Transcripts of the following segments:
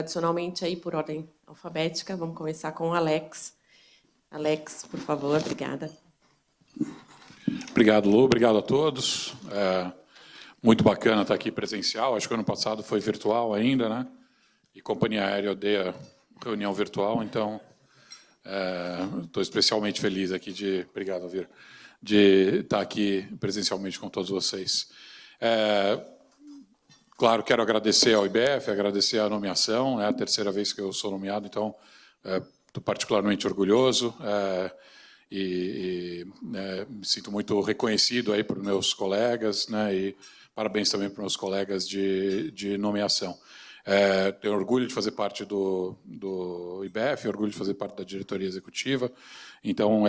tradicionalmente aí por ordem alfabética. Vamos começar com o Alex. Alex, por favor, obrigada. Obrigado, Lu. Obrigado a todos. Muito bacana estar aqui presencial. Acho que ano passado foi virtual ainda, né? E companhia aérea odeia reunião virtual, então estou especialmente feliz aqui obrigado, Vir, de estar aqui presencialmente com todos vocês. Claro, quero agradecer ao IBF, agradecer a nomeação, é a terceira vez que eu sou nomeado, então estou particularmente orgulhoso me sinto muito reconhecido aí por meus colegas, né, e parabéns também para meus colegas de nomeação. Tenho orgulho de fazer parte do IBF, orgulho de fazer parte da diretoria executiva, então,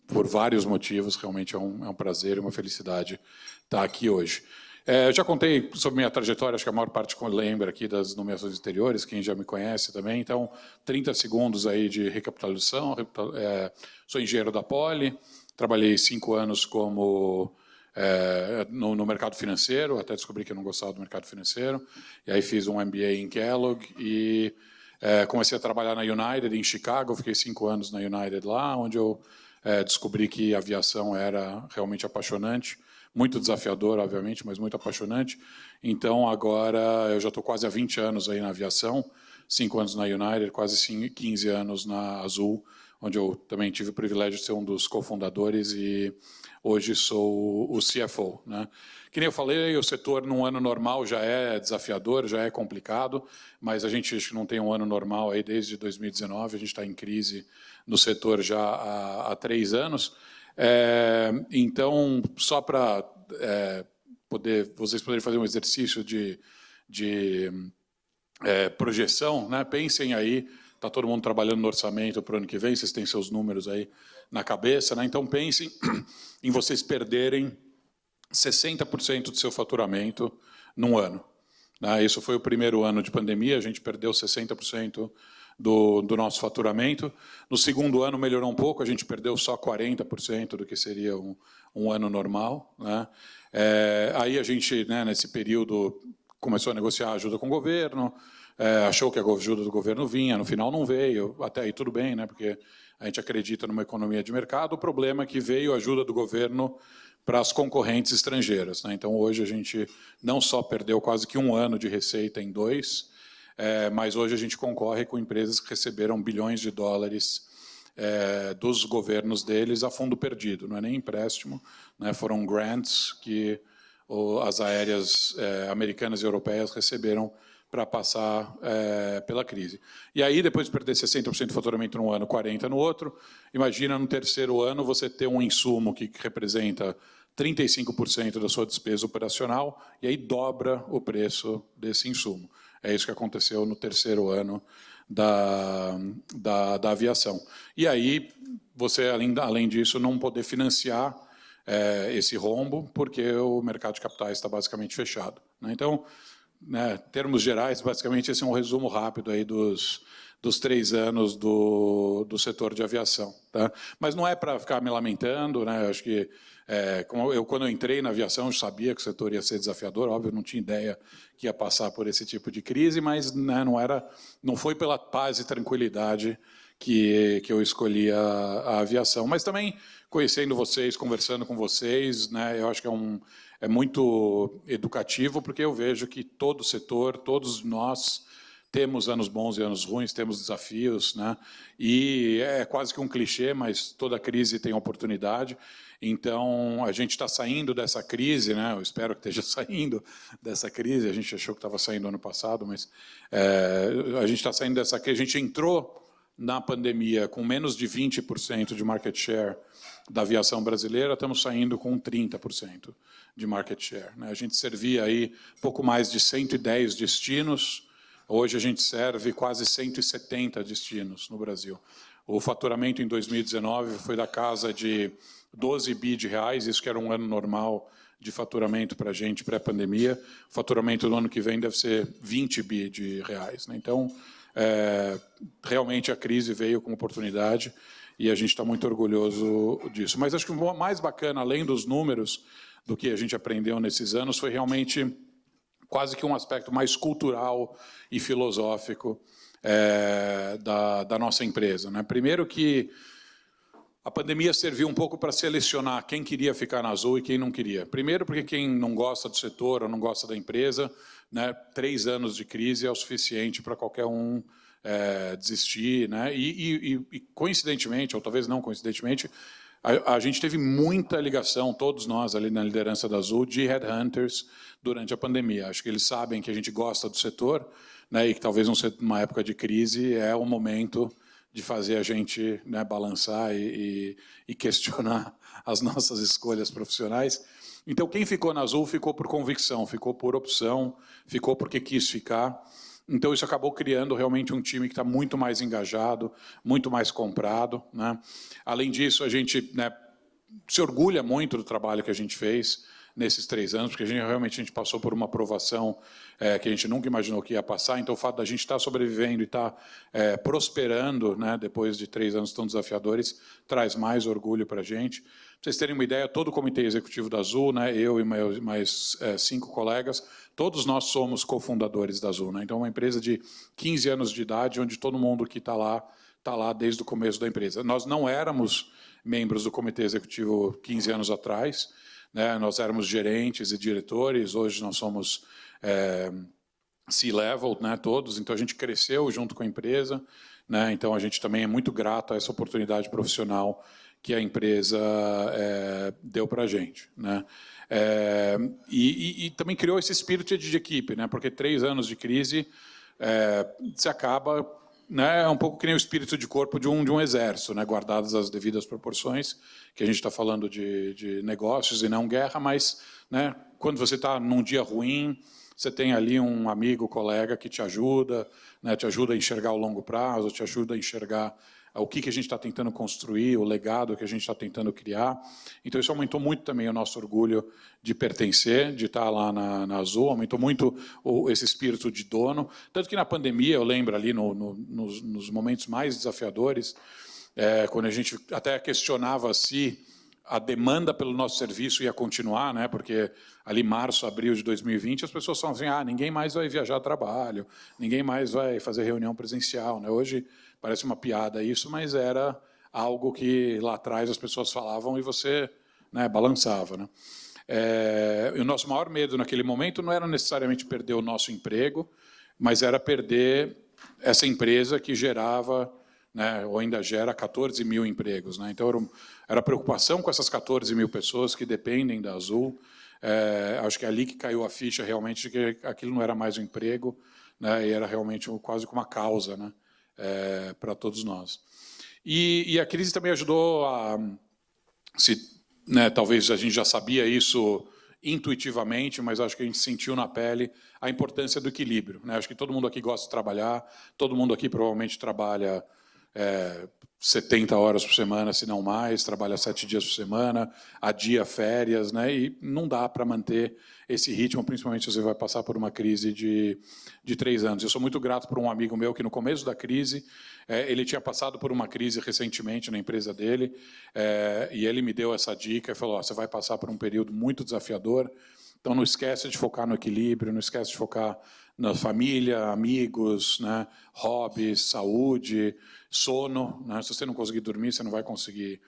por vários motivos, realmente é um prazer e uma felicidade estar aqui hoje. Eu já contei sobre minha trajetória, acho que a maior parte lembra aqui das nomeações anteriores, quem já me conhece também, então 30 segundos aí de recapitulação. Sou engenheiro da Poli, trabalhei 5 anos no mercado financeiro, até descobri que eu não gostava do mercado financeiro, e aí fiz um MBA em Kellogg e comecei a trabalhar na United em Chicago, fiquei 5 anos na United lá, onde eu descobri que a aviação era realmente apaixonante, muito desafiador, obviamente, mas muito apaixonante. Então, agora, eu já estou quase há 20 anos aí na aviação, 5 anos na United, quase 15 anos na Azul, onde eu também tive o privilégio de ser um dos cofundadores e hoje sou o CFO, né? Que nem eu falei, o setor num ano normal já é desafiador, já é complicado, mas a gente acho que não tem um ano normal aí desde 2019, a gente está em crise no setor já há 3 anos. Então, só para vocês poderem fazer um exercício de projeção, né? Pensem aí, está todo mundo trabalhando no orçamento para o ano que vem, vocês têm seus números aí na cabeça, né? Então pensem em vocês perderem 60% do seu faturamento num ano, né? Isso foi o primeiro ano de pandemia, a gente perdeu 60% do nosso faturamento. No segundo ano melhorou um pouco, a gente perdeu só 40% do que seria um ano normal, né? Aí a gente, né, nesse período, começou a negociar ajuda com o governo, achou que a ajuda do governo vinha, no final não veio, até aí tudo bem, né, porque a gente acredita numa economia de mercado, o problema é que veio a ajuda do governo para as concorrentes estrangeiras, né? Então hoje a gente não só perdeu quase que 1 ano de receita em 2, mas hoje a gente concorre com empresas que receberam bilhões de dólares dos governos deles a fundo perdido, não é nem empréstimo, né? Foram grants que as aéreas americanas e europeias receberam para passar pela crise. E aí, depois de perder 60% do faturamento num ano, 40% no outro, imagina no terceiro ano você ter um insumo que representa 35% da sua despesa operacional e aí dobra o preço desse insumo. É isso que aconteceu no terceiro ano da aviação. E aí, você, além disso, não poder financiar esse rombo, porque o mercado de capitais está basicamente fechado, né? Então, né, termos gerais, basicamente, esse é um resumo rápido aí dos 3 anos do setor de aviação, tá? Mas não é para ficar me lamentando, né? Eu acho que, quando eu entrei na aviação, eu sabia que o setor ia ser desafiador, óbvio, não tinha ideia que ia passar por esse tipo de crise, mas, né, não foi pela paz e tranquilidade que eu escolhi a aviação. Mas também, conhecendo vocês, conversando com vocês, né, eu acho que é muito educativo, porque eu vejo que todo o setor, todos nós, temos anos bons e anos ruins, temos desafios, né? E é quase que um clichê, mas toda crise tem oportunidade. Então, a gente está saindo dessa crise, né? Eu espero que esteja saindo dessa crise. A gente achou que estava saindo ano passado, mas a gente está saindo dessa crise. A gente entrou na pandemia com menos de 20% de market share da aviação brasileira, estamos saindo com 30% de market share, né? A gente servia aí pouco mais de 110 destinos. Hoje a gente serve quase 170 destinos no Brasil. O faturamento em 2019 foi da casa de 12 bi de reais, isso que era um ano normal de faturamento para a gente pré-pandemia. O faturamento do ano que vem deve ser 20 bi de reais, né? Então, realmente a crise veio com oportunidade e a gente está muito orgulhoso disso. Mas acho que o mais bacana, além dos números, do que a gente aprendeu nesses anos, foi realmente quase que um aspecto mais cultural e filosófico da nossa empresa, né? Primeiro que a pandemia serviu um pouco para selecionar quem queria ficar na Azul e quem não queria. Primeiro porque quem não gosta do setor ou não gosta da empresa, né, 3 anos de crise é o suficiente para qualquer um desistir, né? E coincidentemente, ou talvez não coincidentemente, a gente teve muita ligação, todos nós ali na liderança da Azul, de headhunters durante a pandemia. Acho que eles sabem que a gente gosta do setor, né, e que talvez numa época de crise é o momento de fazer a gente, né, balançar e questionar as nossas escolhas profissionais. Então, quem ficou na Azul ficou por convicção, ficou por opção, ficou porque quis ficar. Então, isso acabou criando realmente um time que está muito mais engajado, muito mais comprado, né? Além disso, a gente, né, se orgulha muito do trabalho que a gente fez nesses 3 anos, porque realmente a gente passou por uma aprovação que a gente nunca imaginou que ia passar. Então, o fato da gente estar sobrevivendo e estar prosperando, né, depois de 3 anos tão desafiadores, traz mais orgulho para a gente. Para vocês terem uma ideia, todo o comitê executivo da Azul, né, eu e mais 5 colegas, todos nós somos cofundadores da Azul, né? Então, é uma empresa de 15 anos de idade, onde todo mundo que está lá desde o começo da empresa. Nós não éramos membros do comitê executivo 15 anos atrás, né? Nós éramos gerentes e diretores, hoje nós somos C-level, né, todos, então a gente cresceu junto com a empresa, né? Então a gente também é muito grato a essa oportunidade profissional que a empresa deu para a gente, né? E também criou esse espírito de equipe, né? Porque 3 anos de crise se acaba, né, um pouco que nem o espírito de corpo de um exército, né, guardadas as devidas proporções, que a gente está falando de negócios e não guerra, mas, né, quando você está num dia ruim, você tem ali um amigo, colega que te ajuda, né, te ajuda a enxergar o longo prazo, te ajuda a enxergar o que a gente está tentando construir, o legado que a gente está tentando criar. Então, isso aumentou muito também o nosso orgulho de pertencer, de estar lá na Azul, aumentou muito esse espírito de dono. Tanto que na pandemia, eu lembro ali nos momentos mais desafiadores, quando a gente até questionava se a demanda pelo nosso serviço ia continuar, né? Porque ali março, abril de 2020, as pessoas falam assim, ninguém mais vai viajar a trabalho, ninguém mais vai fazer reunião presencial, né? Hoje parece uma piada isso, mas era algo que lá atrás as pessoas falavam e você, né, balançava, né? E o nosso maior medo naquele momento não era necessariamente perder o nosso emprego, mas era perder essa empresa que gerava, né, ou ainda gera 14 mil empregos, né? Então era preocupação com essas 14 mil pessoas que dependem da Azul. Acho que é ali que caiu a ficha realmente de que aquilo não era mais um emprego, né, e era realmente quase como uma causa, né, para todos nós. E a crise também ajudou né, talvez a gente já sabia isso intuitivamente, mas acho que a gente sentiu na pele a importância do equilíbrio, né? Acho que todo mundo aqui gosta de trabalhar, todo mundo aqui provavelmente trabalha 70 horas por semana, se não mais, trabalha 7 dias por semana, adia férias, né? E não dá para manter esse ritmo, principalmente se você vai passar por uma crise de 3 anos. Eu sou muito grato por um amigo meu que, no começo da crise, ele tinha passado por uma crise recentemente na empresa dele, e ele me deu essa dica e falou, você vai passar por um período muito desafiador, então não esquece de focar no equilíbrio, não esquece de focar na família, amigos, né, hobbies, saúde, sono, né? Se você não conseguir dormir, você não vai conseguir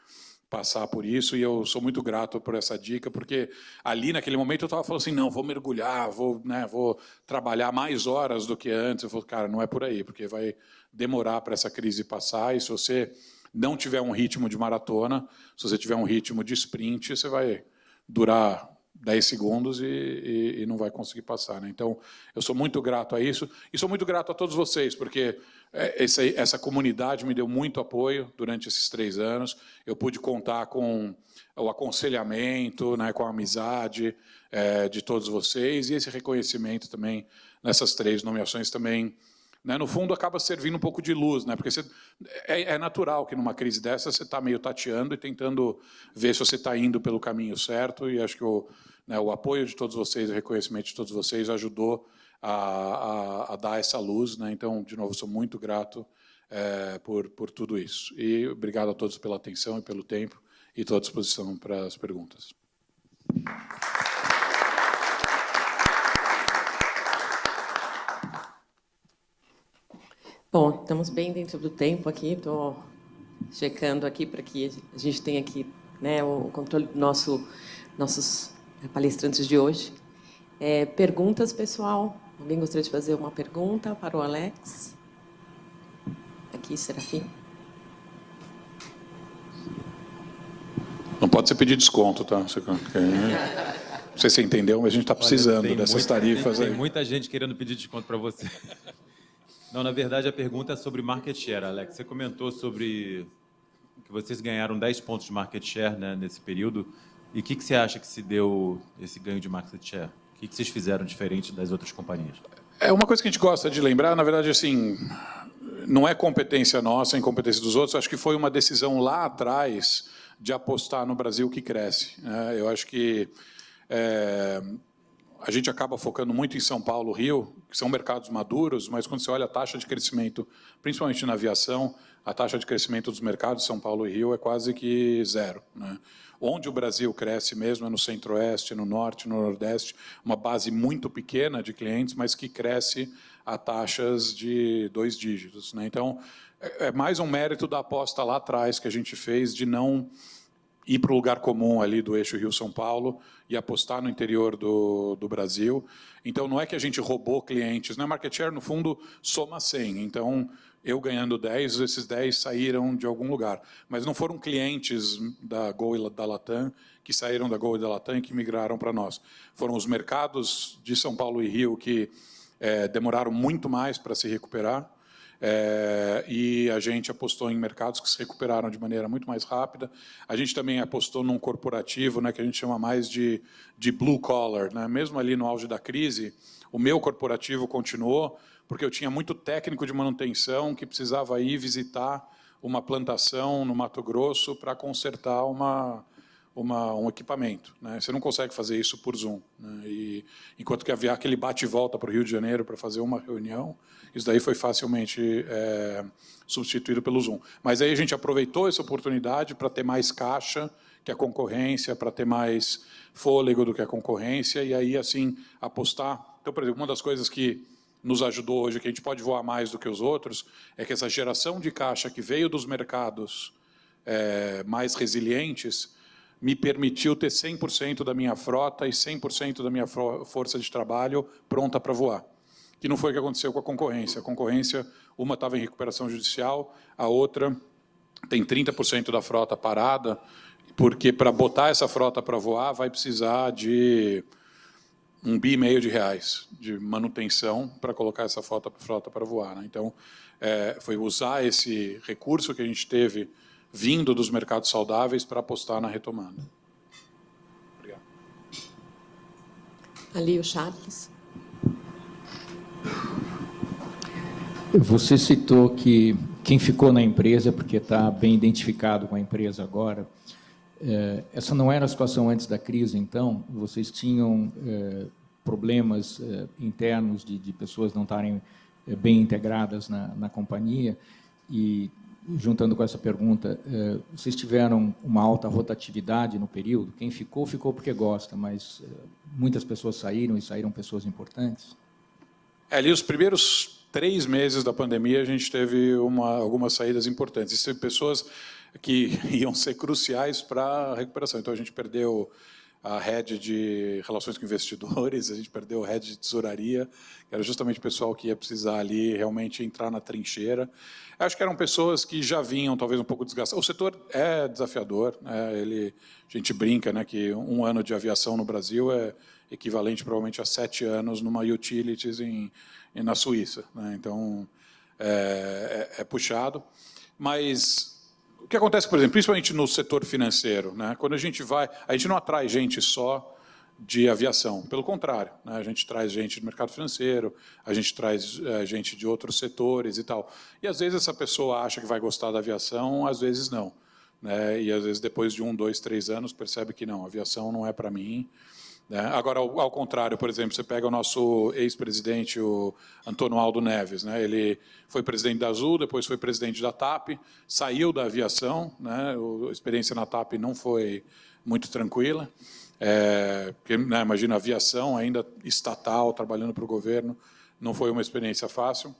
passar por isso, e eu sou muito grato por essa dica, porque ali, naquele momento, eu estava falando assim, não, vou mergulhar, vou trabalhar mais horas do que antes. Eu falei, cara, não é por aí, porque vai demorar para essa crise passar, e se você não tiver um ritmo de maratona, se você tiver um ritmo de sprint, você vai durar 10 segundos e não vai conseguir passar, né? Então, eu sou muito grato a isso, e sou muito grato a todos vocês, porque essa comunidade me deu muito apoio durante esses 3 anos. Eu pude contar com o aconselhamento, né, com a amizade de todos vocês, e esse reconhecimento também nessas 3 nomeações também, né, no fundo, acaba servindo um pouco de luz, né, porque é natural que numa crise dessa você está meio tateando e tentando ver se você está indo pelo caminho certo, e acho que o apoio de todos vocês, o reconhecimento de todos vocês ajudou a dar essa luz, né? Então, de novo, sou muito grato por tudo isso. E obrigado a todos pela atenção e pelo tempo, e estou à disposição para as perguntas. Bom, estamos bem dentro do tempo aqui. Estou checando aqui para que a gente tenha aqui, né, o controle dos nossos palestrantes de hoje. Perguntas, pessoal? Alguém gostaria de fazer uma pergunta para o Alex? Aqui, Serafim. Não pode ser pedir desconto, tá? Não sei se você entendeu, mas a gente está precisando dessas tarifas aí. Tem muita gente querendo pedir desconto para você. Não, na verdade, a pergunta é sobre market share, Alex. Você comentou sobre que vocês ganharam 10 pontos de market share, né, nesse período. E o que você acha que se deu esse ganho de market share? O que vocês fizeram diferente das outras companhias? É uma coisa que a gente gosta de lembrar, na verdade, assim, não é competência nossa, é incompetência dos outros. Acho que foi uma decisão lá atrás de apostar no Brasil que cresce. Eu acho que a gente acaba focando muito em São Paulo, Rio, que são mercados maduros, mas quando você olha a taxa de crescimento, principalmente na aviação, a taxa de crescimento dos mercados São Paulo e Rio é quase que zero, né? Onde o Brasil cresce mesmo é no Centro-Oeste, no Norte, no Nordeste, uma base muito pequena de clientes, mas que cresce a taxas de 2 dígitos, né? Então, é mais um mérito da aposta lá atrás que a gente fez de não ir para o lugar comum ali do eixo Rio-São Paulo e apostar no interior do Brasil. Então, não é que a gente roubou clientes, né? Market share, no fundo, soma 100. Então, eu ganhando 10, esses 10 saíram de algum lugar. Mas não foram clientes da Gol e da Latam que saíram da Gol e da Latam e que migraram para nós. Foram os mercados de São Paulo e Rio que demoraram muito mais para se recuperar. E a gente apostou em mercados que se recuperaram de maneira muito mais rápida. A gente também apostou num corporativo, né, que a gente chama mais de blue collar, né? Mesmo ali no auge da crise, o meu corporativo continuou, porque eu tinha muito técnico de manutenção que precisava ir visitar uma plantação no Mato Grosso para consertar um equipamento, né? Você não consegue fazer isso por Zoom, né? E enquanto que havia aquele bate e volta para o Rio de Janeiro para fazer uma reunião, isso daí foi facilmente substituído pelo Zoom. Mas aí a gente aproveitou essa oportunidade para ter mais caixa que a concorrência, para ter mais fôlego do que a concorrência, e aí, assim, apostar. Então, por exemplo, uma das coisas que nos ajudou hoje, que a gente pode voar mais do que os outros, é que essa geração de caixa que veio dos mercados mais resilientes me permitiu ter 100% da minha frota e 100% da minha força de trabalho pronta para voar. Que não foi o que aconteceu com a concorrência. A concorrência, uma estava em recuperação judicial, a outra tem 30% da frota parada, porque para botar essa frota para voar vai precisar de R$1,5 bilhão de manutenção para colocar essa frota para voar, né? Então, foi usar esse recurso que a gente teve vindo dos mercados saudáveis para apostar na retomada. Obrigado. Ali o Charles. Você citou que quem ficou na empresa, porque está bem identificado com a empresa agora, essa não era a situação antes da crise, então? Vocês tinham problemas internos de pessoas não estarem bem integradas na companhia? E, juntando com essa pergunta, vocês tiveram uma alta rotatividade no período? Quem ficou, ficou porque gosta, mas muitas pessoas saíram, e saíram pessoas importantes? Ali, os primeiros 3 meses da pandemia, a gente teve algumas saídas importantes. E pessoas que iam ser cruciais para a recuperação. Então, a gente perdeu a head de relações com investidores, a gente perdeu o head de tesouraria, que era justamente o pessoal que ia precisar ali realmente entrar na trincheira. Acho que eram pessoas que já vinham talvez um pouco desgastadas. O setor é desafiador, né? A gente brinca, né, que 1 ano de aviação no Brasil é equivalente provavelmente a 7 anos numa utilities na Suíça, né? Então, é puxado. Mas o que acontece, por exemplo, principalmente no setor financeiro, né? Quando a gente não atrai gente só de aviação, pelo contrário, né? A gente traz gente do mercado financeiro, a gente traz gente de outros setores e tal. E às vezes essa pessoa acha que vai gostar da aviação, às vezes não, né? E às vezes depois de 1, 2, 3 anos percebe que não, a aviação não é para mim, né? Agora, ao contrário, por exemplo, você pega o nosso ex-presidente, o Antônio Aldo Neves, né? Ele foi presidente da Azul, depois foi presidente da TAP, saiu da aviação, né? A experiência na TAP não foi muito tranquila, porque, né, imagina, a aviação ainda estatal, trabalhando para o governo, não foi uma experiência fácil.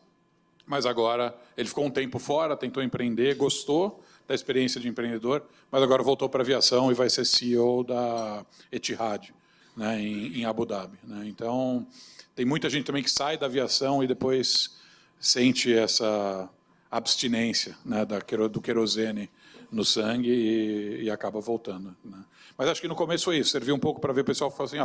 mas agora ele ficou um tempo fora, tentou empreender, gostou da experiência de empreendedor, mas agora voltou para a aviação e vai ser CEO da Etihad, né, em Abu Dhabi. Né? Então, tem muita gente também que sai da aviação e depois sente essa abstinência, né, do querosene no sangue e acaba voltando. Né? Mas acho que no começo foi isso, serviu um pouco para ver o pessoal falar assim,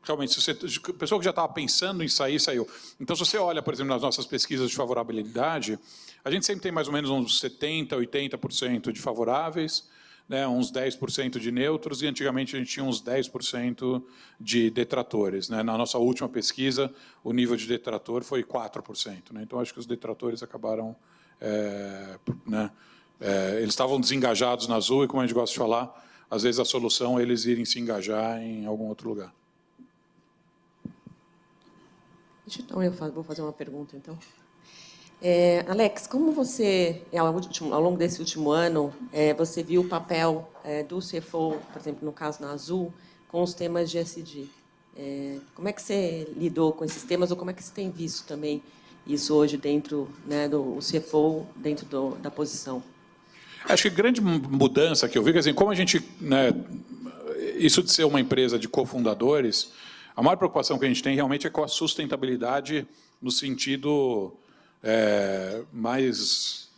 realmente, se você, a pessoa que já estava pensando em sair, saiu. Então, se você olha, por exemplo, nas nossas pesquisas de favorabilidade, a gente sempre tem mais ou menos uns 70%, 80% de favoráveis, né, uns 10% de neutros, e antigamente a gente tinha uns 10% de detratores. Né? Na nossa última pesquisa, o nível de detrator foi 4%. Né? Então, acho que os detratores acabaram... né, eles estavam desengajados na Azul, e como a gente gosta de falar, às vezes a solução é eles irem se engajar em algum outro lugar. Então, eu vou fazer uma pergunta, então. Alex, como você, ao longo desse último ano, você viu o papel do CFO, por exemplo, no caso na Azul, com os temas de ESG? Como é que você lidou com esses temas, ou como é que você tem visto também isso hoje dentro, né, do CFO, dentro da posição? Acho que a grande mudança que eu vi, assim, como a gente... Né, isso de ser uma empresa de cofundadores, a maior preocupação que a gente tem realmente é com a sustentabilidade no sentido mais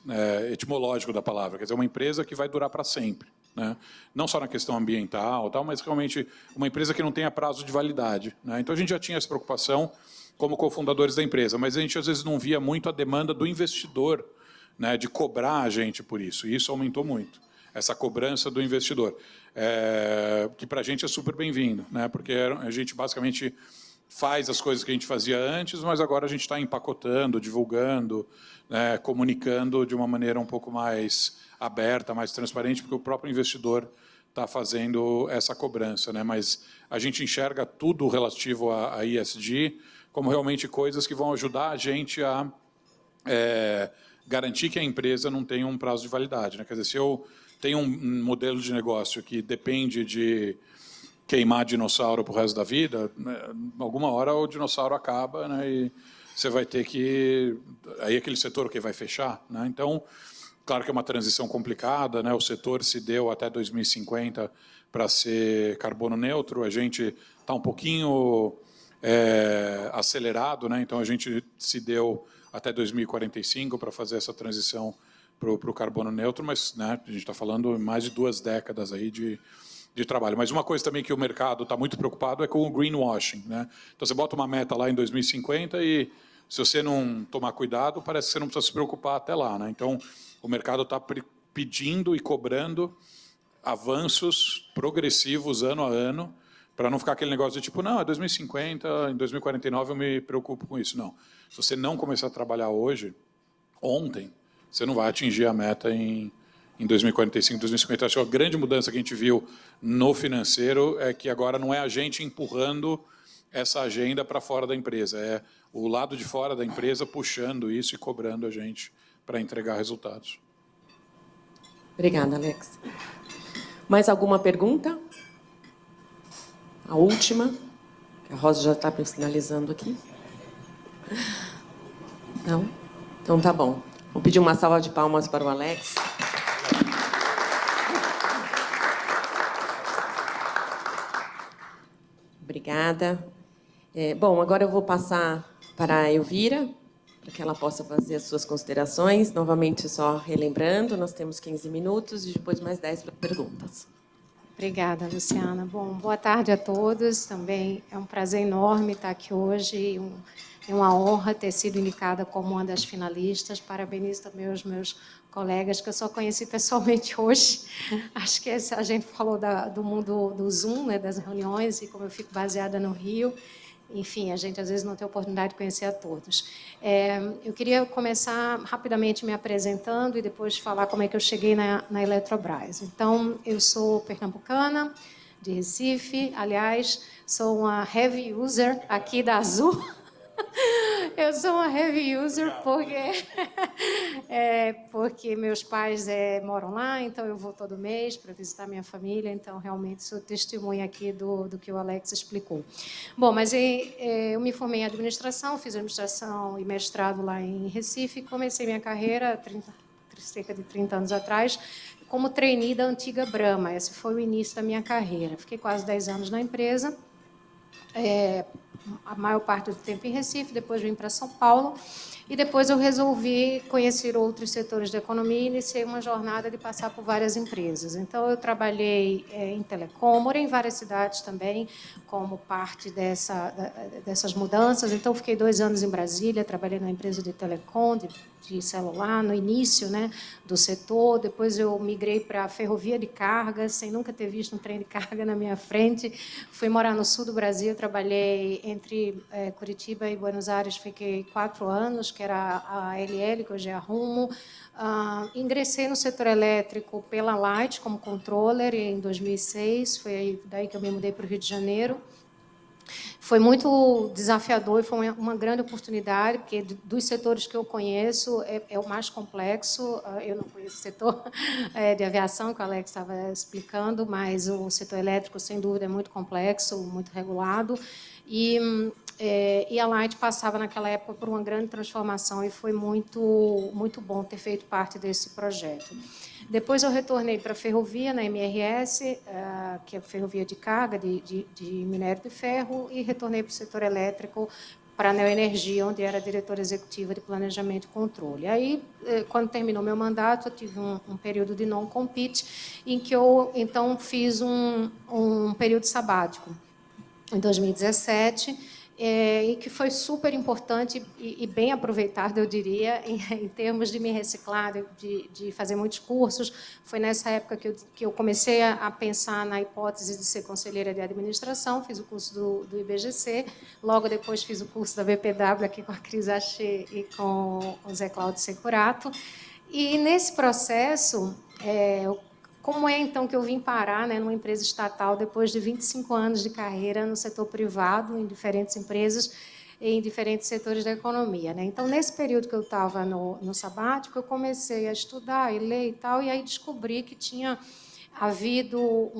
etimológico da palavra. Quer dizer, uma empresa que vai durar para sempre. Né? Não só na questão ambiental, tal, mas realmente uma empresa que não tenha prazo de validade. Né? Então, a gente já tinha essa preocupação como cofundadores da empresa, mas a gente, às vezes, não via muito a demanda do investidor, né, de cobrar a gente por isso. E isso aumentou muito, essa cobrança do investidor, que para a gente é super bem-vindo, né, porque a gente basicamente faz as coisas que a gente fazia antes, mas agora a gente está empacotando, divulgando, né, comunicando de uma maneira um pouco mais aberta, mais transparente, porque o próprio investidor está fazendo essa cobrança. Né, mas a gente enxerga tudo relativo a ESG como realmente coisas que vão ajudar a gente a garantir que a empresa não tenha um prazo de validade. Né? Quer dizer, se eu tenho um modelo de negócio que depende de queimar dinossauro para o resto da vida, né, alguma hora o dinossauro acaba, né, e você vai ter que... Aí aquele setor que vai fechar. Né? Então, claro que é uma transição complicada, né? O setor se deu até 2050 para ser carbono neutro, a gente está um pouquinho acelerado, né? Então a gente se deu até 2045 para fazer essa transição para o carbono neutro, mas, né, a gente está falando mais de 2 décadas aí de trabalho. Mas uma coisa também que o mercado está muito preocupado é com o greenwashing. Né? Então você bota uma meta lá em 2050 e, se você não tomar cuidado, parece que você não precisa se preocupar até lá. Né? Então o mercado está pedindo e cobrando avanços progressivos ano a ano, para não ficar aquele negócio de tipo, não, é 2050, em 2049 eu me preocupo com isso. Não. Se você não começar a trabalhar hoje, ontem, você não vai atingir a meta em 2045, 2050. Acho que a grande mudança que a gente viu no financeiro é que agora não é a gente empurrando essa agenda para fora da empresa, é o lado de fora da empresa puxando isso e cobrando a gente para entregar resultados. Obrigada, Alex. Mais alguma pergunta? A última. A Rosa já está finalizando aqui. Não? Então tá bom. Vou pedir uma salva de palmas para o Alex. Obrigada. Bom, agora eu vou passar para a Elvira, para que ela possa fazer as suas considerações. Novamente, só relembrando, nós temos 15 minutos e depois mais 10 para perguntas. Obrigada, Luciana. Bom, boa tarde a todos. Também é um prazer enorme estar aqui hoje. É uma honra ter sido indicada como uma das finalistas. Parabenizo também os meus colegas, que eu só conheci pessoalmente hoje. Acho que a gente falou do mundo do Zoom, né, das reuniões, e como eu fico baseada no Rio, enfim, a gente às vezes não tem oportunidade de conhecer a todos. Eu queria começar rapidamente me apresentando e depois falar como é que eu cheguei na Eletrobras. Então, eu sou pernambucana, de Recife. Aliás, sou uma heavy user aqui da Azul. Eu sou uma heavy user porque meus pais moram lá, então eu vou todo mês para visitar minha família, então realmente sou testemunha aqui do que o Alex explicou. Bom, mas eu me formei em administração, fiz administração e mestrado lá em Recife, e comecei minha carreira cerca de 30 anos atrás, como trainee da antiga Brahma. Esse foi o início da minha carreira. Fiquei quase 10 anos na empresa, a maior parte do tempo em Recife, depois vim para São Paulo, e depois eu resolvi conhecer outros setores da economia e iniciei uma jornada de passar por várias empresas. Então, eu trabalhei em telecom, morei em várias cidades também, como parte dessas mudanças. Então, fiquei 2 anos em Brasília, trabalhei numa empresa de telecom, de celular, no início, né, do setor. Depois eu migrei para a ferrovia de carga, sem nunca ter visto um trem de carga na minha frente. Fui morar no sul do Brasil, trabalhei entre Curitiba e Buenos Aires, fiquei 4 anos, que era a LL, que hoje é a Rumo. Ingressei no setor elétrico pela Light, como controller, em 2006. Foi daí que eu me mudei para o Rio de Janeiro. Foi muito desafiador e foi uma grande oportunidade, porque dos setores que eu conheço, é o mais complexo. Eu não conheço o setor de aviação, que o Alex estava explicando, mas o setor elétrico, sem dúvida, é muito complexo, muito regulado. E a Light passava, naquela época, por uma grande transformação e foi muito bom ter feito parte desse projeto. Depois eu retornei para a ferrovia, na MRS, que é a ferrovia de carga, de minério de ferro, e retornei para o setor elétrico, para a Neoenergia, onde era diretora executiva de planejamento e controle. Aí, quando terminou meu mandato, eu tive um período de non-compete, em que eu, então, fiz um período sabático, em 2017, e que foi super importante e bem aproveitado, eu diria, em termos de me reciclar, de fazer muitos cursos. Foi nessa época que eu comecei a pensar na hipótese de ser conselheira de administração, fiz o curso do IBGC, logo depois fiz o curso da BPW, aqui com a Cris Achê e com o Zé Cláudio Securato. E, nesse processo, como é, então, que eu vim parar, né, numa empresa estatal depois de 25 anos de carreira no setor privado, em diferentes empresas, em diferentes setores da economia, né? Então, nesse período que eu estava no sabático, eu comecei a estudar e ler e tal, e aí descobri que tinha havido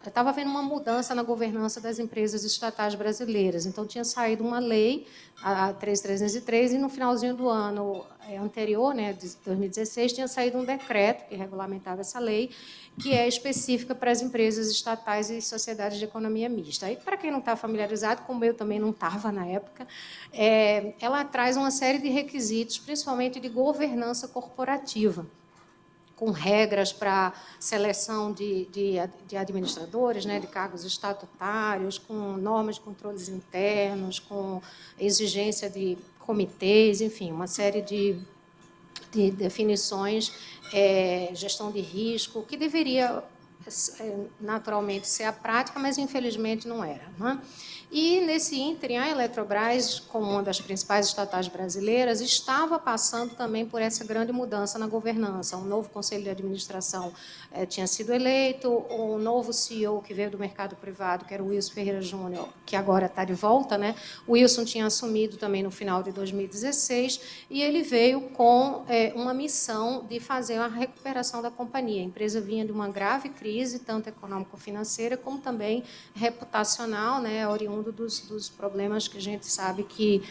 estava havendo uma mudança na governança das empresas estatais brasileiras. Então, tinha saído uma lei, a 3.303, e no finalzinho do ano anterior, né, de 2016, tinha saído um decreto que regulamentava essa lei, que é específica para as empresas estatais e sociedades de economia mista. E, para quem não está familiarizado, como eu também não estava na época, ela traz uma série de requisitos, principalmente de governança corporativa, com regras para seleção de administradores, né, de cargos estatutários, com normas de controles internos, com exigência de comitês, enfim, uma série de definições, gestão de risco, que deveria naturalmente ser a prática, mas infelizmente não era, não é? E, nesse ínterim, a Eletrobras, como uma das principais estatais brasileiras, estava passando também por essa grande mudança na governança. Um novo conselho de administração tinha sido eleito, um novo CEO que veio do mercado privado, que era o Wilson Ferreira Júnior, que agora está de volta, né? O Wilson tinha assumido também no final de 2016, e ele veio com uma missão de fazer a recuperação da companhia. A empresa vinha de uma grave crise, tanto econômico-financeira, como também reputacional, né, oriundo dos problemas que a gente sabe que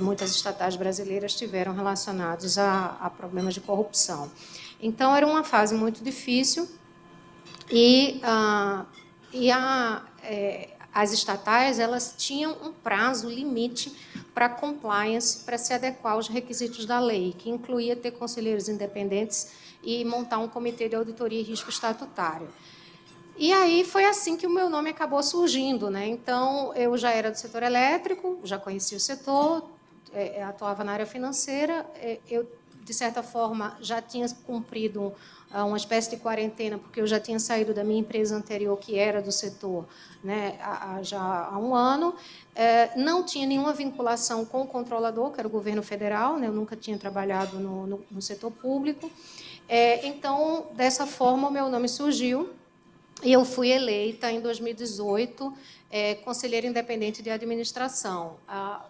muitas estatais brasileiras tiveram relacionados a problemas de corrupção. Então, era uma fase muito difícil e as estatais, elas tinham um prazo limite para compliance, para se adequar aos requisitos da lei, que incluía ter conselheiros independentes e montar um comitê de auditoria e risco estatutário. E aí foi assim que o meu nome acabou surgindo, né? Então, eu já era do setor elétrico, já conhecia o setor, atuava na área financeira, eu, de certa forma, já tinha cumprido uma espécie de quarentena, porque eu já tinha saído da minha empresa anterior, que era do setor, né, já há um ano. Não tinha nenhuma vinculação com o controlador, que era o governo federal, né? Eu nunca tinha trabalhado no setor público. Então, dessa forma, o meu nome surgiu. E eu fui eleita em 2018 conselheiro independente de administração.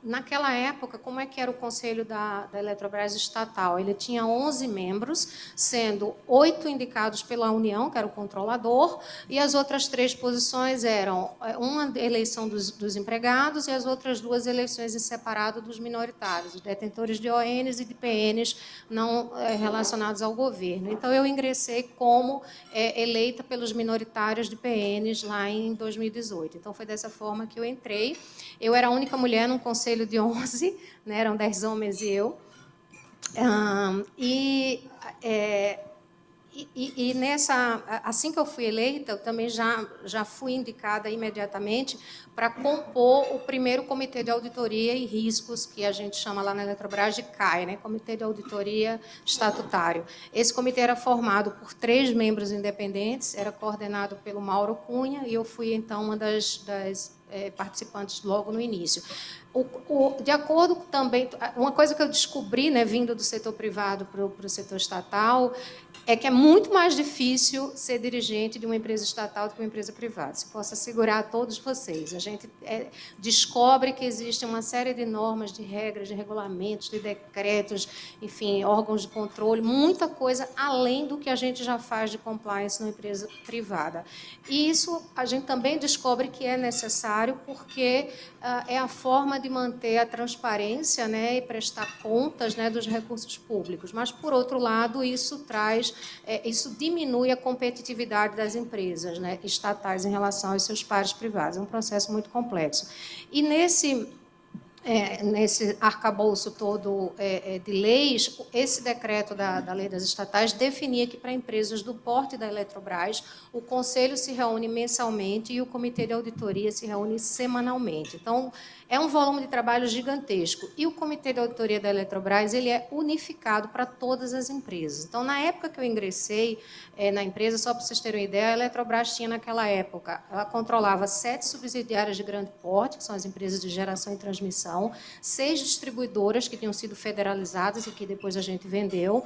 Naquela época, como é que era o conselho da Eletrobras estatal? Ele tinha 11 membros, sendo 8 indicados pela União, que era o controlador, e as outras 3 posições eram uma eleição dos empregados e as outras 2 eleições em separado dos minoritários, os detentores de ONs e de PNs não relacionados ao governo. Então, eu ingressei como eleita pelos minoritários de PNs lá em 2018. Então, foi dessa forma que eu entrei. Eu era a única mulher num conselho de 11, né, eram 10 homens e eu. Assim que eu fui eleita, eu também já fui indicada imediatamente para compor o primeiro comitê de auditoria e riscos, que a gente chama lá na Eletrobras de CAI, né? Comitê de Auditoria Estatutário. Esse comitê era formado por 3 membros independentes, era coordenado pelo Mauro Cunha, e eu fui, então, uma das participantes logo no início. De acordo também, uma coisa que eu descobri, né, vindo do setor privado para o setor estatal, é que é muito mais difícil ser dirigente de uma empresa estatal do que uma empresa privada. Se posso assegurar a todos vocês. A gente descobre que existe uma série de normas, de regras, de regulamentos, de decretos, enfim, órgãos de controle, muita coisa além do que a gente já faz de compliance numa empresa privada. E isso a gente também descobre que é necessário porque é a forma de manter a transparência, né, e prestar contas, né, dos recursos públicos. Mas, por outro lado, isso diminui a competitividade das empresas, né, estatais em relação aos seus pares privados. É um processo muito complexo. E nesse arcabouço todo de leis, esse decreto da Lei das Estatais definia que, para empresas do porte da Eletrobras, o Conselho se reúne mensalmente e o Comitê de Auditoria se reúne semanalmente. Então, é um volume de trabalho gigantesco. E o Comitê de Auditoria da Eletrobras ele é unificado para todas as empresas. Então, na época que eu ingressei na empresa, só para vocês terem uma ideia, a Eletrobras tinha, naquela época, ela controlava 7 subsidiárias de grande porte, que são as empresas de geração e transmissão, 6 distribuidoras que tinham sido federalizadas e que depois a gente vendeu,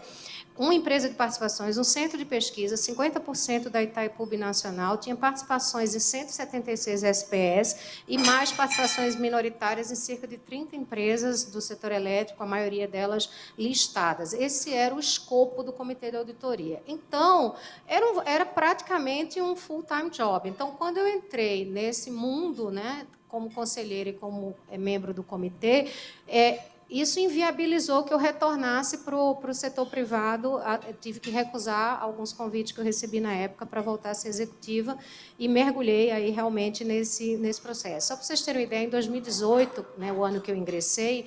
uma empresa de participações, um centro de pesquisa, 50% da Itaipu Binacional, tinha participações em 176 SPS e mais participações minoritárias em cerca de 30 empresas do setor elétrico, a maioria delas listadas. Esse era o escopo do Comitê de Auditoria. Então, era praticamente um full-time job. Então, quando eu entrei nesse mundo, né, como conselheira e como membro do comitê, isso inviabilizou que eu retornasse para o setor privado. Eu tive que recusar alguns convites que eu recebi na época para voltar a ser executiva e mergulhei aí realmente nesse processo. Só para vocês terem uma ideia, em 2018, né, o ano que eu ingressei,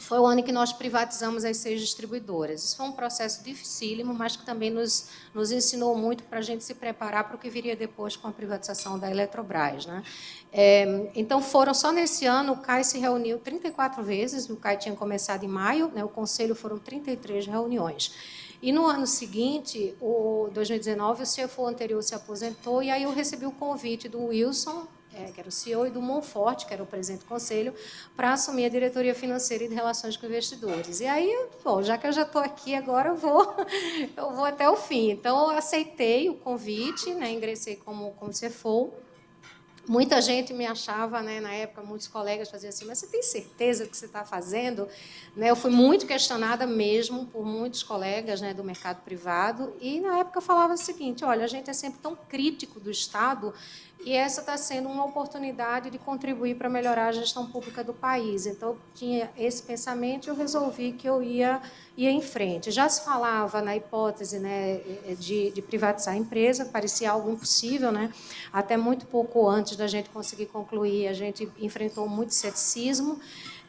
foi o ano em que nós privatizamos as 6 distribuidoras. Isso foi um processo dificílimo, mas que também nos ensinou muito para a gente se preparar para o que viria depois com a privatização da Eletrobras, né? Então, só nesse ano, o CAI se reuniu 34 vezes, o CAI tinha começado em maio, né, o Conselho foram 33 reuniões. E, no ano seguinte, 2019, o CFO anterior se aposentou, e aí eu recebi o convite do Wilson, que era o CEO, e do Monforte, que era o presidente do Conselho, para assumir a diretoria financeira e de relações com investidores. E aí, já que eu já estou aqui, agora eu vou até o fim. Então, eu aceitei o convite, né, ingressei como CFO. Muita gente me achava, né, na época, muitos colegas faziam assim, mas você tem certeza do que você está fazendo? Né, eu fui muito questionada mesmo por muitos colegas, né, do mercado privado, e na época eu falava o seguinte, olha, a gente é sempre tão crítico do Estado e essa está sendo uma oportunidade de contribuir para melhorar a gestão pública do país. Então, eu tinha esse pensamento e eu resolvi que eu ia em frente. Já se falava na hipótese, né, de privatizar a empresa, parecia algo impossível, né? Até muito pouco antes da gente conseguir concluir, a gente enfrentou muito ceticismo.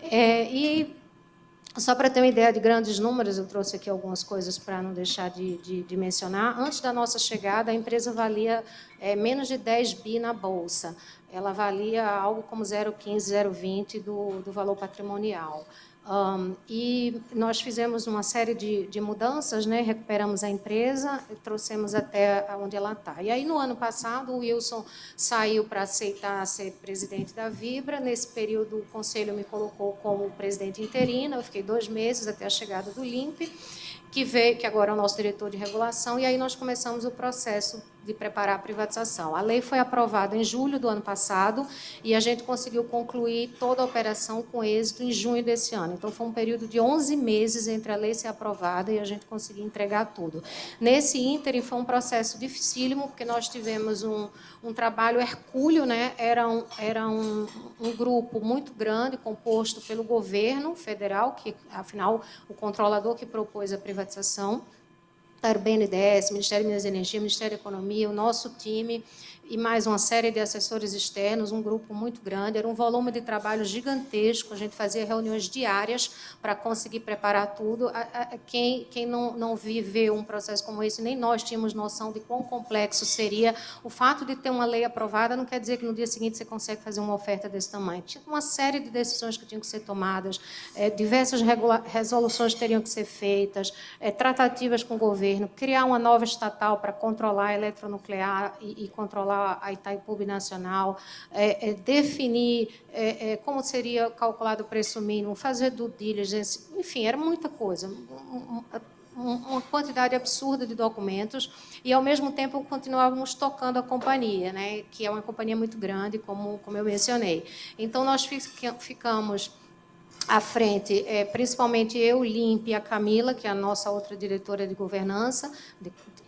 E, só para ter uma ideia de grandes números, eu trouxe aqui algumas coisas para não deixar de mencionar. Antes da nossa chegada, a empresa valia menos de 10 bi na Bolsa. Ela valia algo como 0,15, 0,20 do valor patrimonial. E nós fizemos uma série de mudanças, né? Recuperamos a empresa e trouxemos até onde ela está. E aí, no ano passado, o Wilson saiu para aceitar ser presidente da Vibra. Nesse período, o Conselho me colocou como presidente interina. Eu fiquei 2 meses até a chegada do Limpe, que agora é o nosso diretor de regulação. E aí nós começamos o processo de preparar a privatização. A lei foi aprovada em julho do ano passado e a gente conseguiu concluir toda a operação com êxito em junho desse ano. Então, foi um período de 11 meses entre a lei ser aprovada e a gente conseguir entregar tudo. Nesse ínterim, foi um processo dificílimo, porque nós tivemos um trabalho hercúleo, né? Era um grupo muito grande, composto pelo governo federal, que, afinal, o controlador que propôs a privatização, era o BNDES, Ministério de Minas e Energia, Ministério da Economia, o nosso time e mais uma série de assessores externos, um grupo muito grande, era um volume de trabalho gigantesco, a gente fazia reuniões diárias para conseguir preparar tudo. Quem não viveu um processo como esse, nem nós tínhamos noção de quão complexo seria. O fato de ter uma lei aprovada não quer dizer que no dia seguinte você consegue fazer uma oferta desse tamanho. Tinha uma série de decisões que tinham que ser tomadas, diversas resoluções teriam que ser feitas, tratativas com o governo, criar uma nova estatal para controlar a eletronuclear e controlar a Itaipu Nacional, definir como seria calculado o preço mínimo, fazer due diligence, enfim, era muita coisa, uma quantidade absurda de documentos e, ao mesmo tempo, continuávamos tocando a companhia, né, que é uma companhia muito grande, como eu mencionei. Então, nós ficamos à frente, principalmente eu, Limp e a Camila, que é a nossa outra diretora de governança,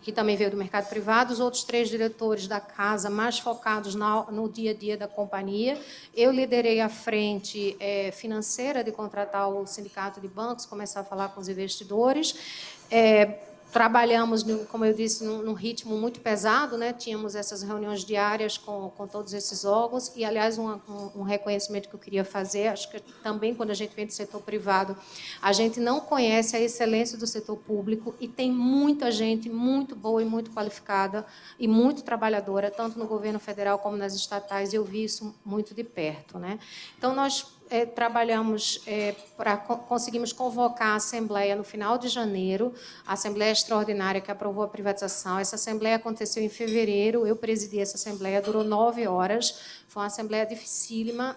que também veio do mercado privado, os outros 3 diretores da casa, mais focados no dia a dia da companhia. Eu liderei a frente financeira de contratar o sindicato de bancos, começar a falar com os investidores. Trabalhamos, como eu disse, num ritmo muito pesado, né? Tínhamos essas reuniões diárias com todos esses órgãos e, aliás, um reconhecimento que eu queria fazer, acho que também quando a gente vem do setor privado, a gente não conhece a excelência do setor público e tem muita gente muito boa e muito qualificada e muito trabalhadora, tanto no governo federal como nas estatais, e eu vi isso muito de perto, né? Então, nós trabalhamos conseguimos convocar a Assembleia no final de janeiro, a Assembleia Extraordinária que aprovou a privatização. Essa Assembleia aconteceu em fevereiro, eu presidi essa Assembleia, durou 9 horas, foi uma Assembleia dificílima,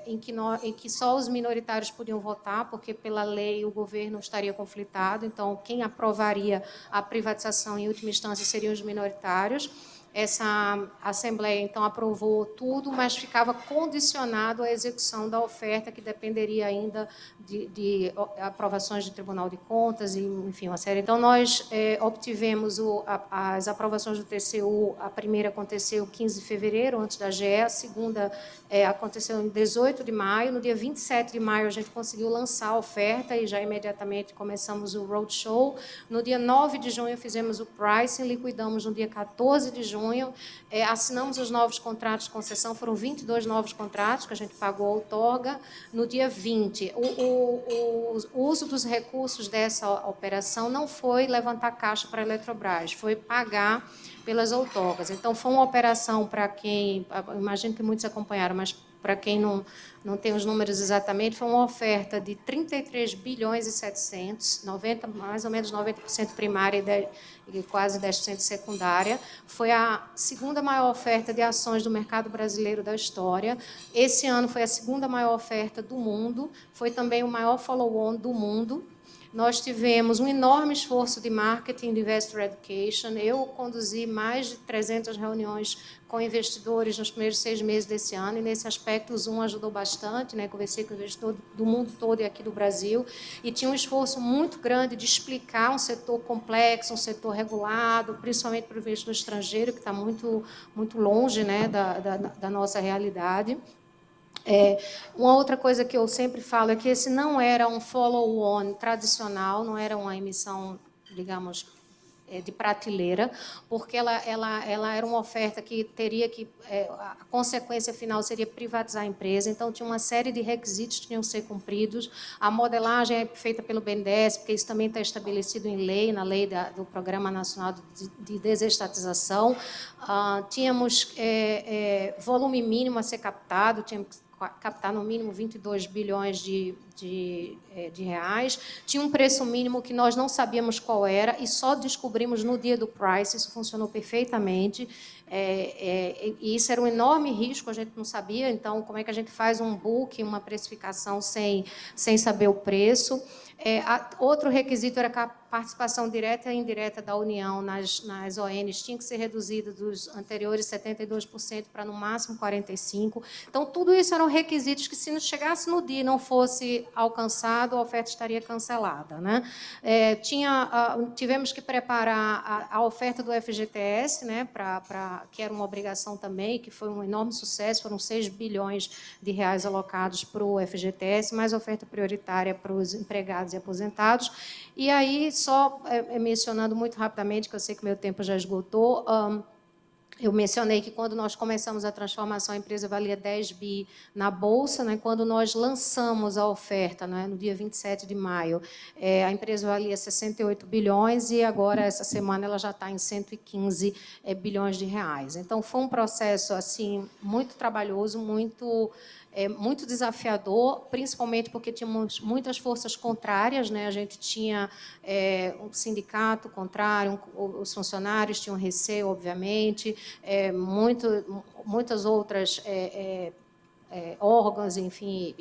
em que só os minoritários podiam votar, porque, pela lei, o governo estaria conflitado, então, quem aprovaria a privatização, em última instância, seriam os minoritários. Essa Assembleia, então, aprovou tudo, mas ficava condicionado à execução da oferta, que dependeria ainda de aprovações do Tribunal de Contas, e, enfim, uma série. Então, nós obtivemos as aprovações do TCU. A primeira aconteceu 15 de fevereiro, antes da GE, a segunda aconteceu em 18 de maio. No dia 27 de maio, a gente conseguiu lançar a oferta e já imediatamente começamos o roadshow. No dia 9 de junho, fizemos o pricing, liquidamos no dia 14 de junho, assinamos os novos contratos de concessão, foram 22 novos contratos que a gente pagou a outorga. No dia 20, o uso dos recursos dessa operação não foi levantar caixa para a Eletrobras, foi pagar pelas outorgas. Então, foi uma operação para quem, imagino que muitos acompanharam, mas para quem não tem os números exatamente, foi uma oferta de 33 bilhões e 700, mais ou menos 90% primária e quase 10% secundária. Foi a segunda maior oferta de ações do mercado brasileiro da história. Esse ano foi a segunda maior oferta do mundo, foi também o maior follow-on do mundo. Nós tivemos um enorme esforço de marketing, de investor education. Eu conduzi mais de 300 reuniões com investidores nos primeiros 6 meses desse ano, e, nesse aspecto, o Zoom ajudou bastante, né? Conversei com investidores do mundo todo e aqui do Brasil, e tinha um esforço muito grande de explicar um setor complexo, um setor regulado, principalmente para o investidor estrangeiro, que está muito longe, né, da nossa realidade. Uma outra coisa que eu sempre falo é que esse não era um follow-on tradicional, não era uma emissão, digamos, de prateleira, porque ela era uma oferta que teria que... a consequência final seria privatizar a empresa, então tinha uma série de requisitos que tinham que ser cumpridos. A modelagem é feita pelo BNDES, porque isso também está estabelecido em lei, na lei do Programa Nacional de Desestatização. Tínhamos volume mínimo a ser captado, tínhamos que captar no mínimo 22 bilhões de reais. Tinha um preço mínimo que nós não sabíamos qual era e só descobrimos no dia do price. Isso funcionou perfeitamente. E isso era um enorme risco, a gente não sabia. Então, como é que a gente faz um book, uma precificação sem saber o preço? Outro requisito era participação direta e indireta da União nas ONs tinha que ser reduzida dos anteriores 72% para, no máximo, 45%. Então, tudo isso eram requisitos que, se não chegasse no dia e não fosse alcançado, a oferta estaria cancelada, né? Tivemos que preparar a oferta do FGTS, né, que era uma obrigação também, que foi um enorme sucesso, foram 6 bilhões de reais alocados para o FGTS, mais oferta prioritária para os empregados e aposentados. E aí, só mencionando muito rapidamente, que eu sei que meu tempo já esgotou, eu mencionei que, quando nós começamos a transformação, a empresa valia 10 bi na Bolsa, né? Quando nós lançamos a oferta, né, no dia 27 de maio, a empresa valia 68 bilhões e, agora, essa semana, ela já está em 115 bilhões de reais. Então, foi um processo assim, muito trabalhoso, muito desafiador, principalmente porque tínhamos muitas forças contrárias, né? A gente tinha um sindicato contrário, os funcionários tinham receio, obviamente, muitas outras órgãos, enfim,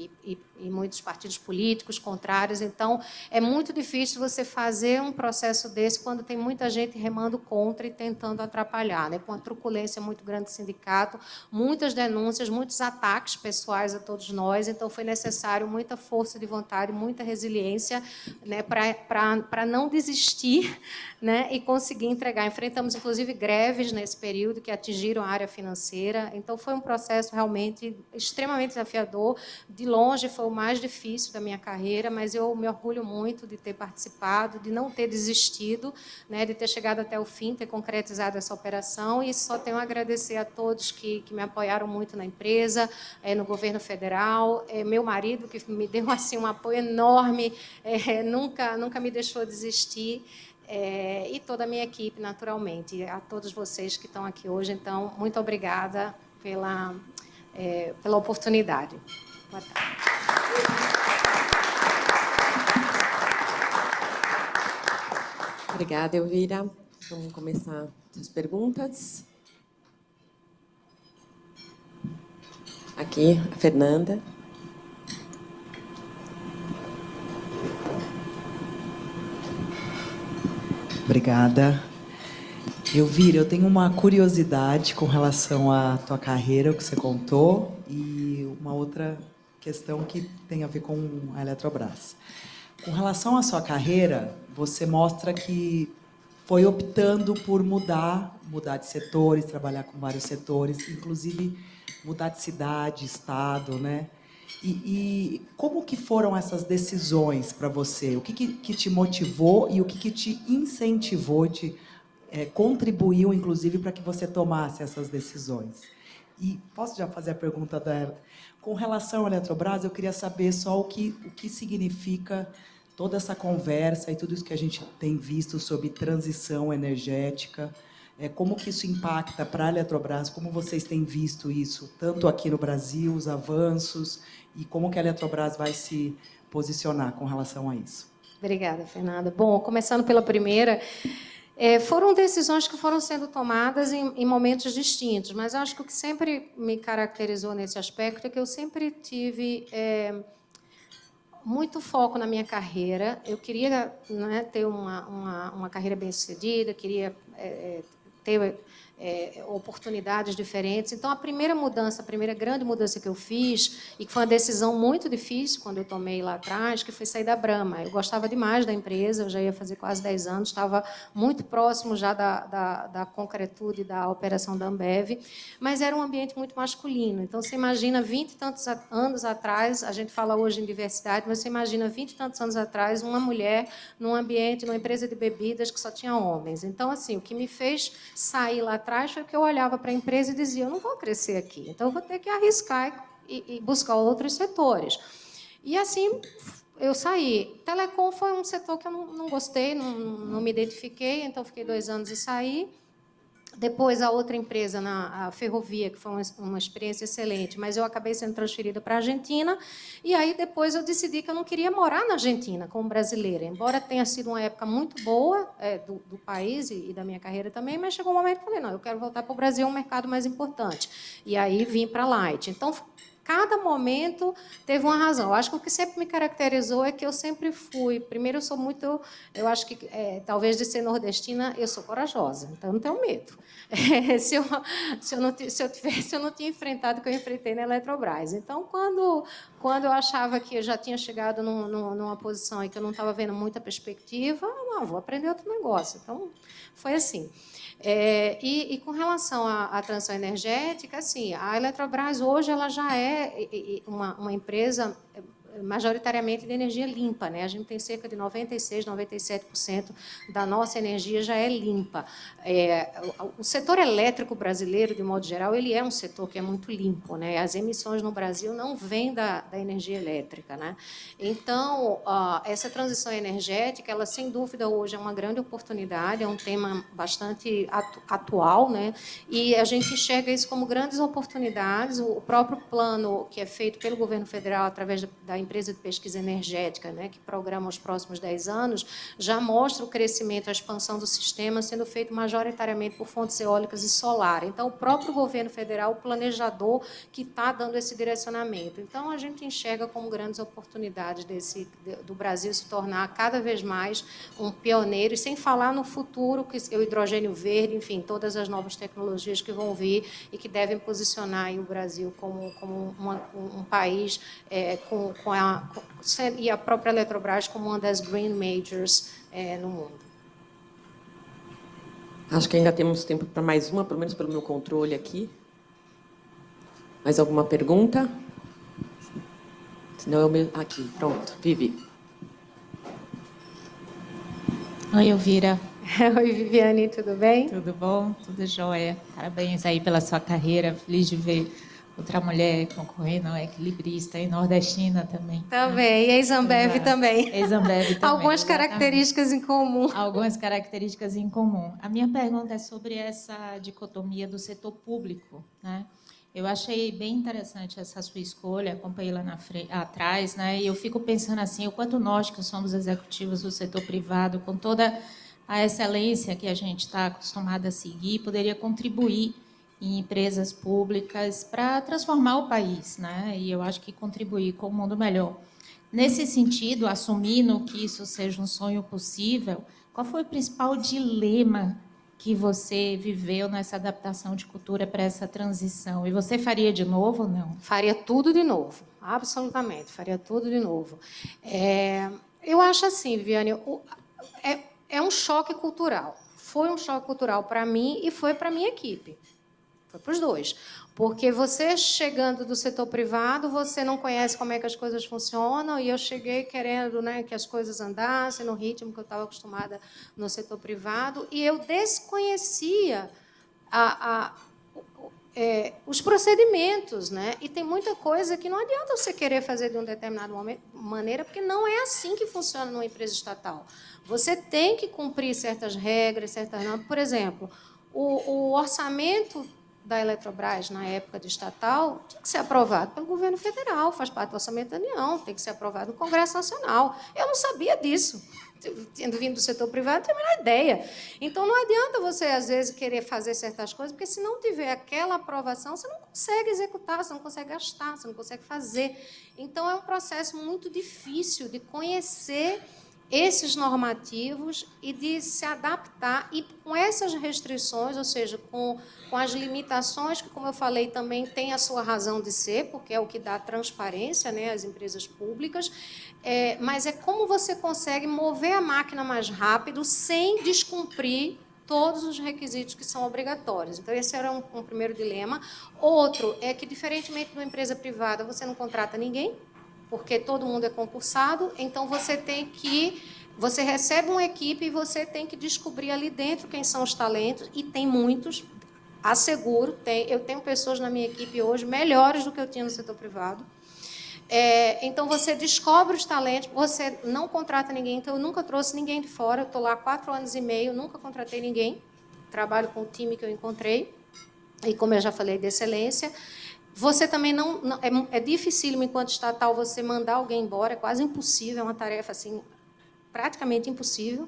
e muitos partidos políticos contrários. Então, é muito difícil você fazer um processo desse quando tem muita gente remando contra e tentando atrapalhar, né? Com uma truculência muito grande do sindicato, muitas denúncias, muitos ataques pessoais a todos nós. Então, foi necessário muita força de vontade, muita resiliência, né, para não desistir, né, e conseguir entregar. Enfrentamos, inclusive, greves nesse período que atingiram a área financeira. Então, foi um processo realmente extremamente desafiador. De longe, foi o mais difícil da minha carreira, mas eu me orgulho muito de ter participado, de não ter desistido, né, de ter chegado até o fim, ter concretizado essa operação. E só tenho a agradecer a todos que me apoiaram muito na empresa, no governo federal, meu marido, que me deu assim, um apoio enorme, nunca me deixou desistir, e toda a minha equipe, naturalmente, a todos vocês que estão aqui hoje. Então, muito obrigada pela oportunidade. Boa tarde. Obrigada, Elvira. Vamos começar as perguntas. Aqui, a Fernanda. Obrigada. Elvira, eu tenho uma curiosidade com relação à tua carreira, o que você contou, e uma outra questão que tem a ver com a Eletrobras. Com relação à sua carreira, você mostra que foi optando por mudar de setores, trabalhar com vários setores, inclusive mudar de cidade, estado, né? E como que foram essas decisões para você? O que te motivou e o que te incentivou, contribuiu, inclusive, para que você tomasse essas decisões? E posso já fazer a pergunta dela? Com relação à Eletrobras, eu queria saber só o que significa toda essa conversa e tudo isso que a gente tem visto sobre transição energética, como que isso impacta para a Eletrobras, como vocês têm visto isso, tanto aqui no Brasil, os avanços, e como que a Eletrobras vai se posicionar com relação a isso? Obrigada, Fernanda. Bom, começando pela primeira, foram decisões que foram sendo tomadas em momentos distintos, mas acho que o que sempre me caracterizou nesse aspecto é que eu sempre tive muito foco na minha carreira. Eu queria, né, ter uma carreira bem-sucedida, queria ter oportunidades diferentes. Então, a primeira grande mudança que eu fiz, e que foi uma decisão muito difícil quando eu tomei lá atrás, que foi sair da Brahma. Eu gostava demais da empresa, eu já ia fazer quase 10 anos, estava muito próximo já da concretude da operação da Ambev, mas era um ambiente muito masculino. Então, você imagina, 20 e tantos anos atrás, a gente fala hoje em diversidade, mas você imagina 20 e tantos anos atrás, uma mulher num ambiente, numa empresa de bebidas que só tinha homens. Então, assim, o que me fez sair lá atrás foi que eu olhava para a empresa e dizia: eu não vou crescer aqui, então eu vou ter que arriscar e buscar outros setores. E assim eu saí. Telecom foi um setor que eu não gostei, não me identifiquei, então fiquei 2 anos e saí. Depois, a outra empresa, a Ferrovia, que foi uma experiência excelente, mas eu acabei sendo transferida para a Argentina, e aí depois eu decidi que eu não queria morar na Argentina como brasileira, embora tenha sido uma época muito boa do país e da minha carreira também, mas chegou um momento que eu falei: não, eu quero voltar para o Brasil, é um mercado mais importante. E aí vim para a Light. Então, cada momento teve uma razão. Eu acho que o que sempre me caracterizou é que eu sempre fui... Primeiro, eu sou muito... Eu acho que, talvez, de ser nordestina, eu sou corajosa, então eu não tenho medo. Se eu não tinha enfrentado o que eu enfrentei na Eletrobras. Então, quando eu achava que eu já tinha chegado numa posição em que eu não estava vendo muita perspectiva, não, vou aprender outro negócio. Então, foi assim. E com relação à transição energética, assim, a Eletrobras hoje ela já é uma empresa majoritariamente de energia limpa, né? A gente tem cerca de 96%, 97% da nossa energia já é limpa. O setor elétrico brasileiro, de modo geral, ele é um setor que é muito limpo, né? As emissões no Brasil não vêm da energia elétrica, né? Então, essa transição energética, ela sem dúvida hoje é uma grande oportunidade, é um tema bastante atual, né? E a gente enxerga isso como grandes oportunidades. O próprio plano que é feito pelo governo federal através da empresa de pesquisa energética, né, que programa os próximos 10 anos, já mostra o crescimento, a expansão do sistema sendo feito majoritariamente por fontes eólicas e solar. Então, o próprio governo federal, o planejador, que está dando esse direcionamento. Então, a gente enxerga como grandes oportunidades do Brasil se tornar cada vez mais um pioneiro, e sem falar no futuro, que o hidrogênio verde, enfim, todas as novas tecnologias que vão vir e que devem posicionar aí o Brasil como um país e a própria Eletrobras como uma das green majors no mundo. Acho que ainda temos tempo para mais uma, pelo menos pelo meu controle aqui. Mais alguma pergunta? Senão eu mesmo... Aqui, pronto. Vivi. Oi, Elvira. Oi, Viviane, tudo bem? Tudo bom? Tudo jóia. Parabéns aí pela sua carreira. Feliz de ver outra mulher concorrendo, equilibrista e nordestina também. Também, e a Ex-Ambev também. Ex-Ambev também. Algumas características em comum. Algumas características em comum. A minha pergunta é sobre essa dicotomia do setor público, né? Eu achei bem interessante essa sua escolha, acompanhei lá atrás, né? E eu fico pensando assim, o quanto nós que somos executivos do setor privado, com toda a excelência que a gente está acostumado a seguir, poderia contribuir em empresas públicas para transformar o país, né? E eu acho que contribuir com um mundo melhor. Nesse sentido, assumindo que isso seja um sonho possível, qual foi o principal dilema que você viveu nessa adaptação de cultura para essa transição? E você faria de novo ou não? Faria tudo de novo, absolutamente, faria tudo de novo. Eu acho assim, Viviane, é um choque cultural. Foi um choque cultural para mim e foi para a minha equipe. Foi para os dois. Porque você, chegando do setor privado, você não conhece como é que as coisas funcionam, e eu cheguei querendo, né, que as coisas andassem no ritmo que eu estava acostumada no setor privado, e eu desconhecia os procedimentos, né? E tem muita coisa que não adianta você querer fazer de uma determinada maneira, porque não é assim que funciona numa empresa estatal. Você tem que cumprir certas regras, certas normas. Por exemplo, o orçamento da Eletrobras, na época de estatal, tinha que ser aprovado pelo governo federal, faz parte do orçamento da União, tem que ser aprovado no Congresso Nacional. Eu não sabia disso. Tendo vindo do setor privado, não tenho a menor ideia. Então, não adianta você, às vezes, querer fazer certas coisas, porque, se não tiver aquela aprovação, você não consegue executar, você não consegue gastar, você não consegue fazer. Então, é um processo muito difícil de conhecer esses normativos e de se adaptar, e com essas restrições, ou seja, com as limitações, que, como eu falei, também tem a sua razão de ser, porque é o que dá transparência, né, às empresas públicas, mas é como você consegue mover a máquina mais rápido sem descumprir todos os requisitos que são obrigatórios. Então, esse era um primeiro dilema. Outro é que, diferentemente de uma empresa privada, você não contrata ninguém, porque todo mundo é concursado, então você recebe uma equipe e você tem que descobrir ali dentro quem são os talentos, e tem muitos, asseguro, eu tenho pessoas na minha equipe hoje melhores do que eu tinha no setor privado. Então, você descobre os talentos, você não contrata ninguém, então eu nunca trouxe ninguém de fora, eu estou lá há 4 anos e meio, nunca contratei ninguém, trabalho com o time que eu encontrei, e, como eu já falei, de excelência. Você também é dificílimo, enquanto estatal, você mandar alguém embora, é quase impossível, é uma tarefa assim, praticamente impossível.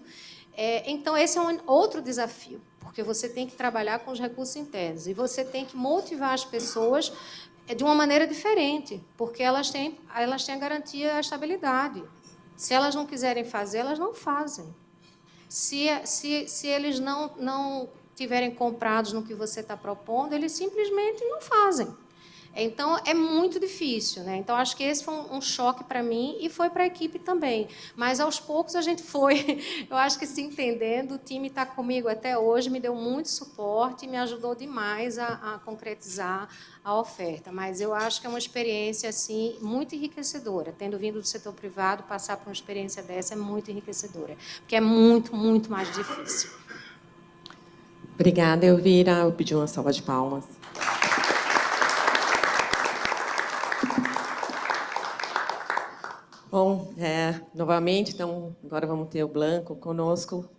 Então, esse é um outro desafio, porque você tem que trabalhar com os recursos internos, e você tem que motivar as pessoas de uma maneira diferente, porque elas têm a garantia, a estabilidade. Se elas não quiserem fazer, elas não fazem. Se eles não tiverem comprados no que você está propondo, eles simplesmente não fazem. Então, é muito difícil, né? Então, acho que esse foi um choque para mim e foi para a equipe também. Mas, aos poucos, a gente foi, eu acho que se entendendo. O time está comigo até hoje, me deu muito suporte e me ajudou demais a concretizar a oferta. Mas eu acho que é uma experiência assim, muito enriquecedora. Tendo vindo do setor privado, passar por uma experiência dessa é muito enriquecedora, porque é muito, muito mais difícil. Obrigada, Elvira. Eu pedi uma salva de palmas. Bom, novamente, então, agora vamos ter o Blanco conosco,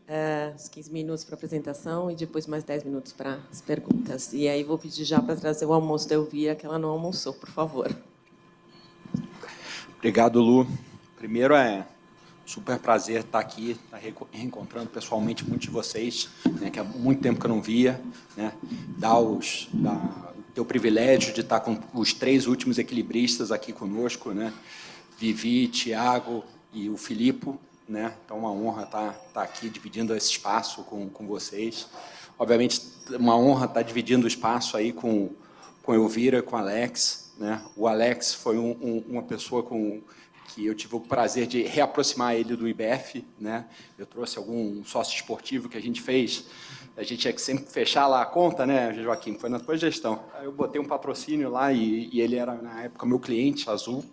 uns 15 minutos para a apresentação e depois mais 10 minutos para as perguntas. E aí vou pedir já para trazer o almoço da Elvira, que ela não almoçou, por favor. Obrigado, Lu. Primeiro, é super prazer estar aqui, estar reencontrando pessoalmente muitos de vocês, né, que há muito tempo que eu não via, né, ter o privilégio de estar com os 3 últimos equilibristas aqui conosco, né, Vivi, Tiago e o Filipe, né? Então, uma honra estar aqui dividindo esse espaço com vocês. Obviamente, uma honra estar dividindo o espaço aí com Elvira, com o Alex, né? O Alex foi uma pessoa que eu tive o prazer de reaproximar ele do IBF, né? Eu trouxe algum sócio esportivo que a gente fez. A gente tinha que sempre fechar lá a conta, né, Joaquim? Foi na tua gestão. Aí eu botei um patrocínio lá e ele era, na época, meu cliente, Azul.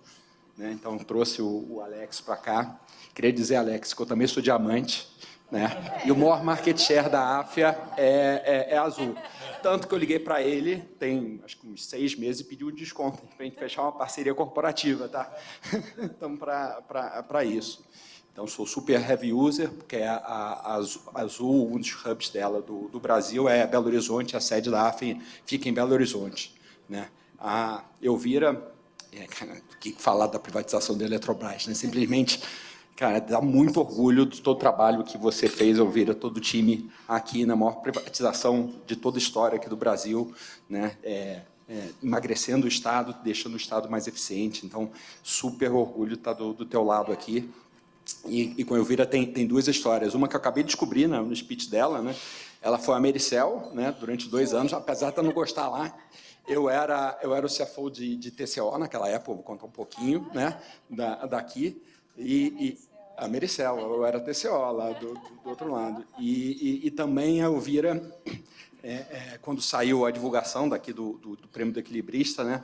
Né? Então, trouxe o Alex para cá. Queria dizer, Alex, que eu também sou diamante, né? E o maior market share da AFIA é Azul. Tanto que eu liguei para ele, tem acho que uns 6 meses, e pedi um desconto para a gente fechar uma parceria corporativa. Tá? Então, para isso. Então, sou super heavy user, porque a Azul, um dos hubs dela do Brasil, é Belo Horizonte, a sede da AFIA fica em Belo Horizonte. Né? A Elvira... o que falar da privatização da Eletrobras, né? Simplesmente, cara, dá muito orgulho de todo o trabalho que você fez, Elvira, todo o time aqui na maior privatização de toda a história aqui do Brasil, né? Emagrecendo o Estado, deixando o Estado mais eficiente. Então, super orgulho estar do teu lado aqui. E com a Elvira tem 2 histórias. Uma que eu acabei de descobrir, né, no speech dela, né? Ela foi a Mericel, né, durante 2 anos, apesar de eu não gostar lá. Eu era o CFO de TCO naquela época, vou contar um pouquinho, né, daqui, e a Mericel, eu era TCO lá do outro lado. E também a Elvira, quando saiu a divulgação daqui do Prêmio do Equilibrista, né,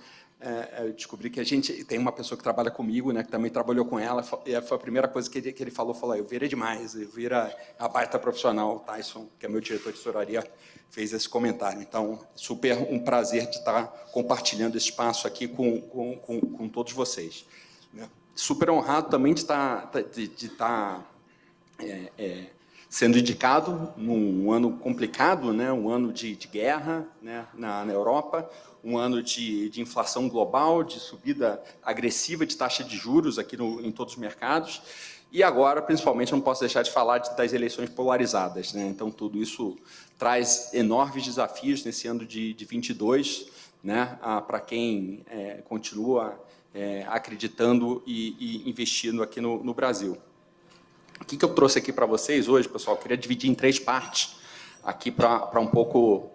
eu descobri que a gente tem uma pessoa que trabalha comigo, né, que também trabalhou com ela, e foi a primeira coisa que ele falou, Elvira é demais, Elvira é a baita profissional, o Tyson, que é meu diretor de tesouraria, fez esse comentário. Então, super um prazer de estar compartilhando esse espaço aqui com todos vocês. Né? Super honrado também de estar sendo indicado num ano complicado, né? Um ano de guerra, né? na Europa, um ano de inflação global, de subida agressiva de taxa de juros aqui em todos os mercados, e agora, principalmente, não posso deixar de falar das eleições polarizadas. Né? Então, tudo isso traz enormes desafios nesse ano de 22, né? Para quem continua acreditando e investindo aqui no Brasil. O que eu trouxe aqui para vocês hoje, pessoal? Eu queria dividir em 3 partes aqui para um pouco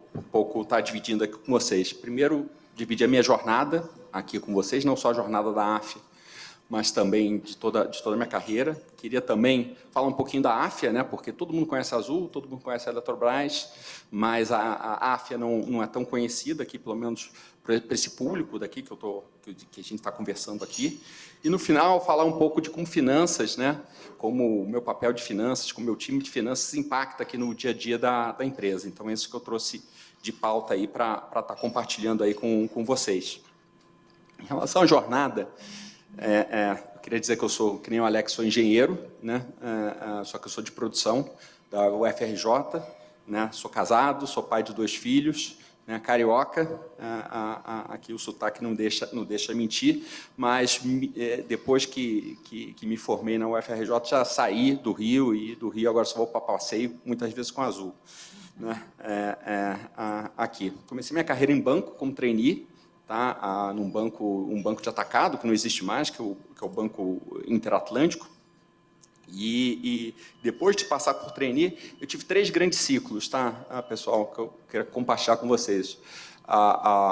estar dividindo aqui com vocês. Primeiro, dividir a minha jornada aqui com vocês, não só a jornada da AFIA, mas também de toda a minha carreira. Queria também falar um pouquinho da AFIA, né? Porque todo mundo conhece a Azul, todo mundo conhece a Eletrobras, mas a AFIA não é tão conhecida aqui, pelo menos para esse público daqui que a gente está conversando aqui. E, no final, falar um pouco de como finanças, né? Como o meu papel de finanças, como o meu time de finanças impacta aqui no dia a dia da empresa. Então, é isso que eu trouxe de pauta aí para estar compartilhando aí com vocês. Em relação à jornada, eu queria dizer que eu sou, que nem o Alex, sou engenheiro, né? Só que eu sou de produção da UFRJ, né? Sou casado, sou pai de 2 filhos, né? Carioca, aqui o sotaque não deixa mentir, mas depois que me formei na UFRJ, já saí do Rio, e do Rio agora só vou para passeio, muitas vezes com Azul. Né? Aqui. Comecei minha carreira em banco como trainee, tá? Um banco de atacado, que não existe mais, que é o Banco Interatlântico. E depois de passar por trainee, eu tive 3 grandes ciclos, tá, pessoal, que eu quero compartilhar com vocês.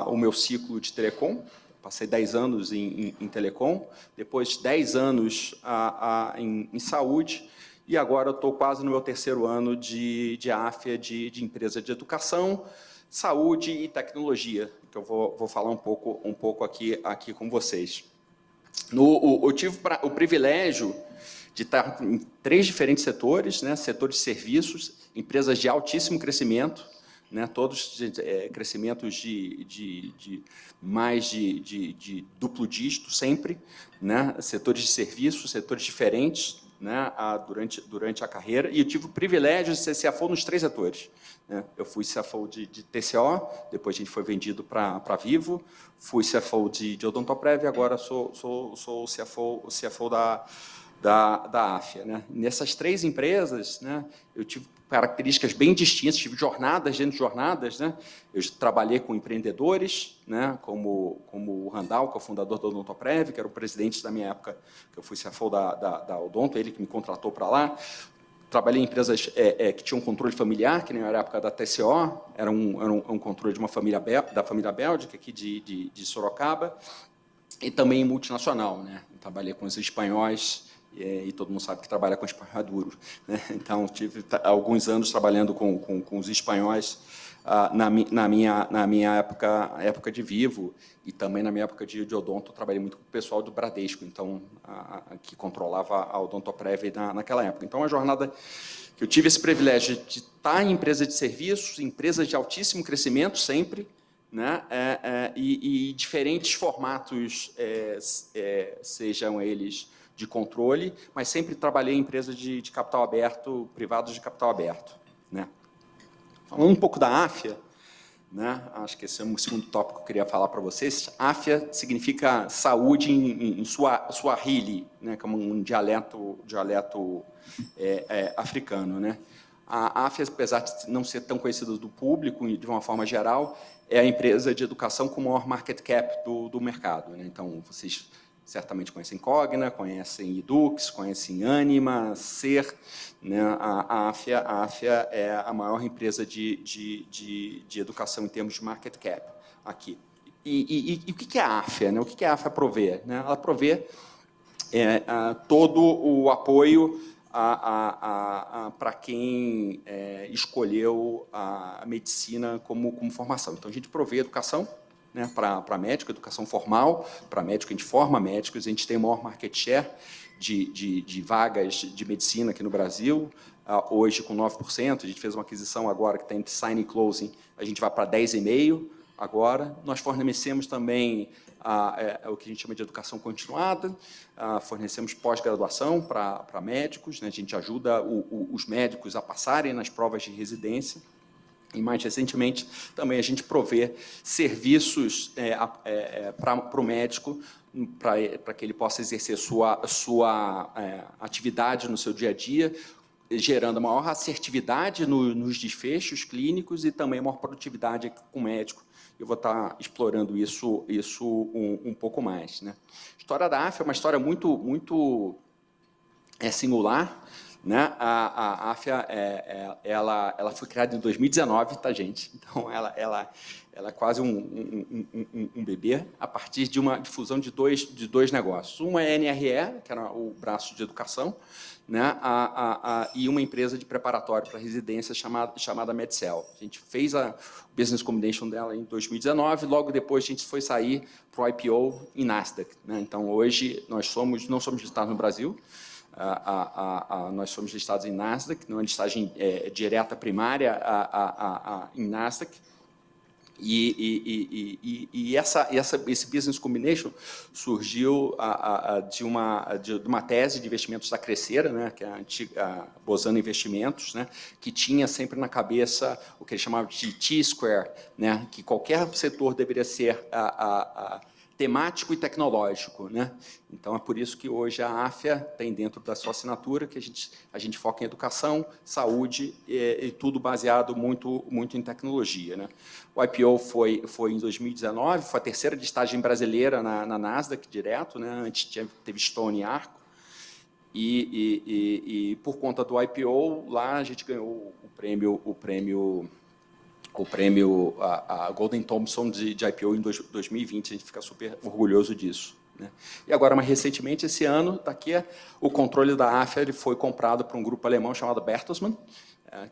O meu ciclo de telecom, passei 10 anos em telecom, depois 10 anos em saúde, e agora eu estou quase no meu 3º ano de AFIA, de empresa de educação, saúde e tecnologia, que eu vou falar um pouco aqui com vocês. Eu tive o privilégio de estar em 3 diferentes setores, né? Setor de serviços, empresas de altíssimo crescimento, né? Todos crescimentos de mais de duplo dígito sempre, né? Setores de serviços, setores diferentes, né? Durante a carreira, e eu tive o privilégio de ser CFO nos 3 setores. Né? Eu fui CFO de TCO, depois a gente foi vendido para Vivo, fui CFO de Odontoprev e agora sou o CFO da AFIA. Né? Nessas 3 empresas, né, eu tive características bem distintas, tive jornadas dentro de jornadas. Né? Eu trabalhei com empreendedores, né, como o Randall, que é o fundador da Odontoprev, que era o presidente da minha época, que eu fui CFO da Odonto, ele que me contratou para lá. Trabalhei em empresas que tinham controle familiar, que nem era a época da TCO, era um controle de uma família da família Bélgica, aqui de Sorocaba, e também em multinacional. Né? Trabalhei com os espanhóis, e todo mundo sabe que trabalha com espanhol é duro. Né? Então, tive alguns anos trabalhando com os espanhóis na minha época de Vivo, e também na minha época de Odonto, eu trabalhei muito com o pessoal do Bradesco, então, que controlava a Odontoprev naquela época. Então, a jornada que eu tive esse privilégio de estar em empresa de serviços, empresas de altíssimo crescimento sempre, né? E diferentes formatos, sejam eles de controle, mas sempre trabalhei em empresas de capital aberto, privados de capital aberto. Né? Falando um pouco da AFIA, né? Acho que esse é o segundo tópico que eu queria falar para vocês. AFIA significa saúde em Swahili, né? Como um dialeto africano. Né? A AFIA, apesar de não ser tão conhecida do público, de uma forma geral, é a empresa de educação com o maior market cap do mercado. Né? Então, vocês certamente conhecem Cogna, conhecem Edux, conhecem Anima, Ser. Né? A AFIA é a maior empresa de educação em termos de market cap aqui. E o que é a AFIA? Né? O que a AFIA provê? Né? Ela provê todo o apoio para quem escolheu a medicina como formação. Então, a gente provê educação, né, para médico, educação formal, para médico, a gente forma médicos, a gente tem o maior market share de vagas de medicina aqui no Brasil, hoje com 9%, a gente fez uma aquisição agora que está entre sign e closing, a gente vai para 10,5% agora. Nós fornecemos também o que a gente chama de educação continuada, fornecemos pós-graduação para médicos, né, a gente ajuda os médicos a passarem nas provas de residência. E, mais recentemente, também a gente provê serviços para o médico, para que ele possa exercer sua atividade no seu dia a dia, gerando maior assertividade nos desfechos clínicos e também maior produtividade com o médico. Eu vou estar explorando isso um pouco mais. Né? A história da AFIA é uma história muito singular. Né? A AFIA ela foi criada em 2019, tá, gente? Então, ela é quase um bebê, a partir de uma difusão de dois negócios. Uma é a NRE, que era o braço de educação, né? E uma empresa de preparatório para residência chamada Medcel. A gente fez a business combination dela em 2019, logo depois a gente foi sair para o IPO em Nasdaq. Né? Então, hoje, nós não somos listados no Brasil, nós somos listados em Nasdaq, não é listagem direta primária em Nasdaq, e esse business combination surgiu de uma tese de investimentos da Crescera, né, que é a antiga Bozano Investimentos, né, que tinha sempre na cabeça o que eles chamavam de T-square, né, que qualquer setor deveria ser temático e tecnológico, né? Então, é por isso que hoje a AFIA tem dentro da sua assinatura que a gente foca em educação, saúde e tudo baseado muito em tecnologia, né? O IPO foi em 2019, foi a terceira listagem brasileira na Nasdaq, direto, né? Antes teve Stone e Arco. E por conta do IPO, lá a gente ganhou o prêmio a Golden Thompson de IPO em 2020, a gente fica super orgulhoso disso, né? E agora, mais recentemente, esse ano, o controle da AFIA ele foi comprado por um grupo alemão chamado Bertelsmann,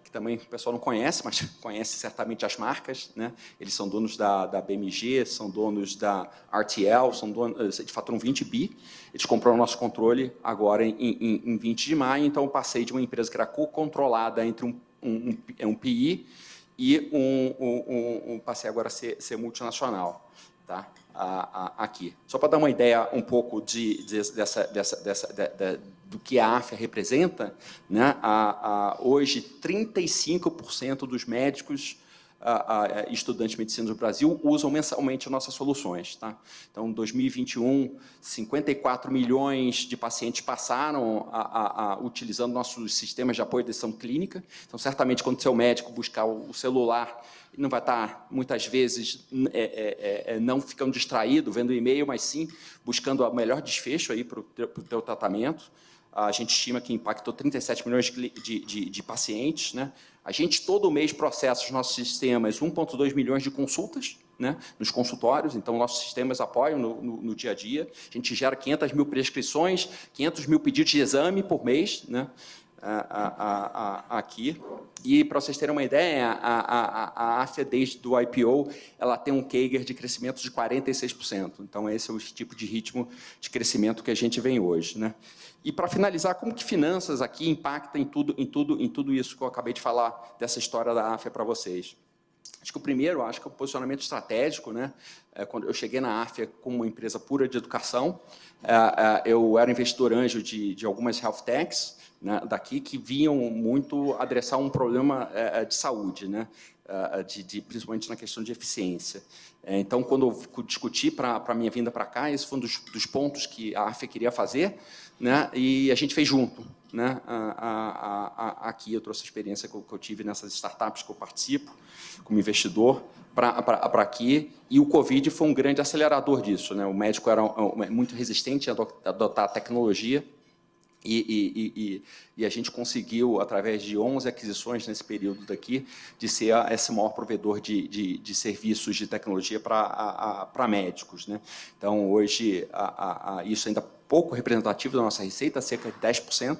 que também o pessoal não conhece, mas conhece certamente as marcas, né? Eles são donos da BMG, são donos da RTL, eles faturam 20 bi, eles compraram o nosso controle agora em 20 de maio, então eu passei de uma empresa que era co-controlada entre um PI e passei agora a ser multinacional, tá? Aqui. Só para dar uma ideia um pouco do que a AFIA representa, né? Hoje, 35% dos médicos estudantes de medicina do Brasil usam mensalmente as nossas soluções, tá? Então, em 2021, 54 milhões de pacientes passaram utilizando nossos sistemas de apoio à decisão clínica. Então, certamente, quando o seu médico buscar o celular, ele não vai estar, muitas vezes, não ficando distraído, vendo o e-mail, mas sim buscando o melhor desfecho para o teu tratamento. A gente estima que impactou 37 milhões de pacientes, né? A gente, todo mês, processa os nossos sistemas 1,2 milhões de consultas, né, nos consultórios, então nossos sistemas apoiam no dia a dia. A gente gera 500 mil prescrições, 500 mil pedidos de exame por mês, né, aqui. E, para vocês terem uma ideia, a AFIA, desde o IPO, ela tem um CAGR de crescimento de 46%. Então, esse é o tipo de ritmo de crescimento que a gente vem hoje, né? E, para finalizar, como que finanças aqui impactam em tudo isso que eu acabei de falar, dessa história da AFIA para vocês? Acho que o primeiro, acho que é o posicionamento estratégico, né? Quando eu cheguei na AFIA como uma empresa pura de educação, eu era investidor anjo de algumas health techs, né, daqui, que vinham muito adressar um problema de saúde, né? Principalmente na questão de eficiência. Então, quando eu discuti para a minha vinda para cá, esse foi um dos pontos que a AFIA queria fazer, né, e a gente fez junto, né? Aqui eu trouxe a experiência que eu tive nessas startups que eu participo, como investidor, para aqui, e o Covid foi um grande acelerador disso, né? O médico era muito resistente a adotar a tecnologia, e a gente conseguiu, através de 11 aquisições nesse período daqui, de ser esse maior provedor de serviços de tecnologia para médicos, né? Então, hoje, isso ainda é pouco representativo da nossa receita, cerca de 10%,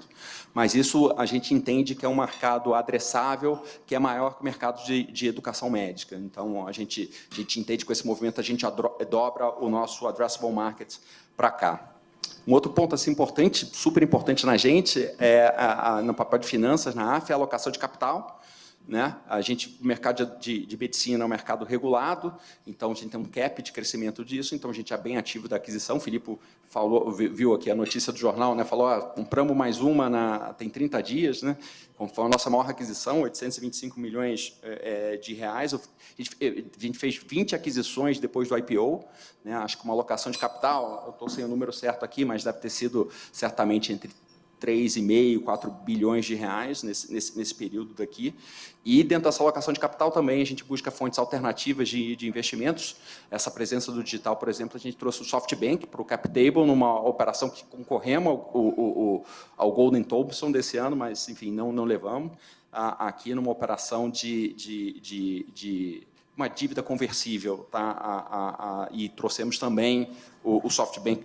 mas isso a gente entende que é um mercado adressável, que é maior que o mercado de educação médica. Então, a gente entende que com esse movimento a gente dobra o nosso addressable market para cá. Um outro ponto assim, importante, super importante na gente, no papel de finanças na AFIA, é a alocação de capital, né? O mercado de medicina é um mercado regulado, então a gente tem um cap de crescimento disso, então a gente é bem ativo da aquisição. O Filipe viu aqui a notícia do jornal, né? Falou, compramos mais uma tem 30 dias, né? Foi a nossa maior aquisição, 825 milhões de reais. A gente fez 20 aquisições depois do IPO, né? Acho que uma alocação de capital, eu estou sem o número certo aqui, mas deve ter sido certamente entre 3,5, 4 bilhões de reais nesse período daqui. E, dentro dessa alocação de capital, também a gente busca fontes alternativas de investimentos. Essa presença do digital, por exemplo, a gente trouxe o SoftBank para o cap table, numa operação que concorremos ao Golden Thompson desse ano, mas, enfim, não levamos. Aqui, numa operação de uma dívida conversível, tá? E trouxemos também o SoftBank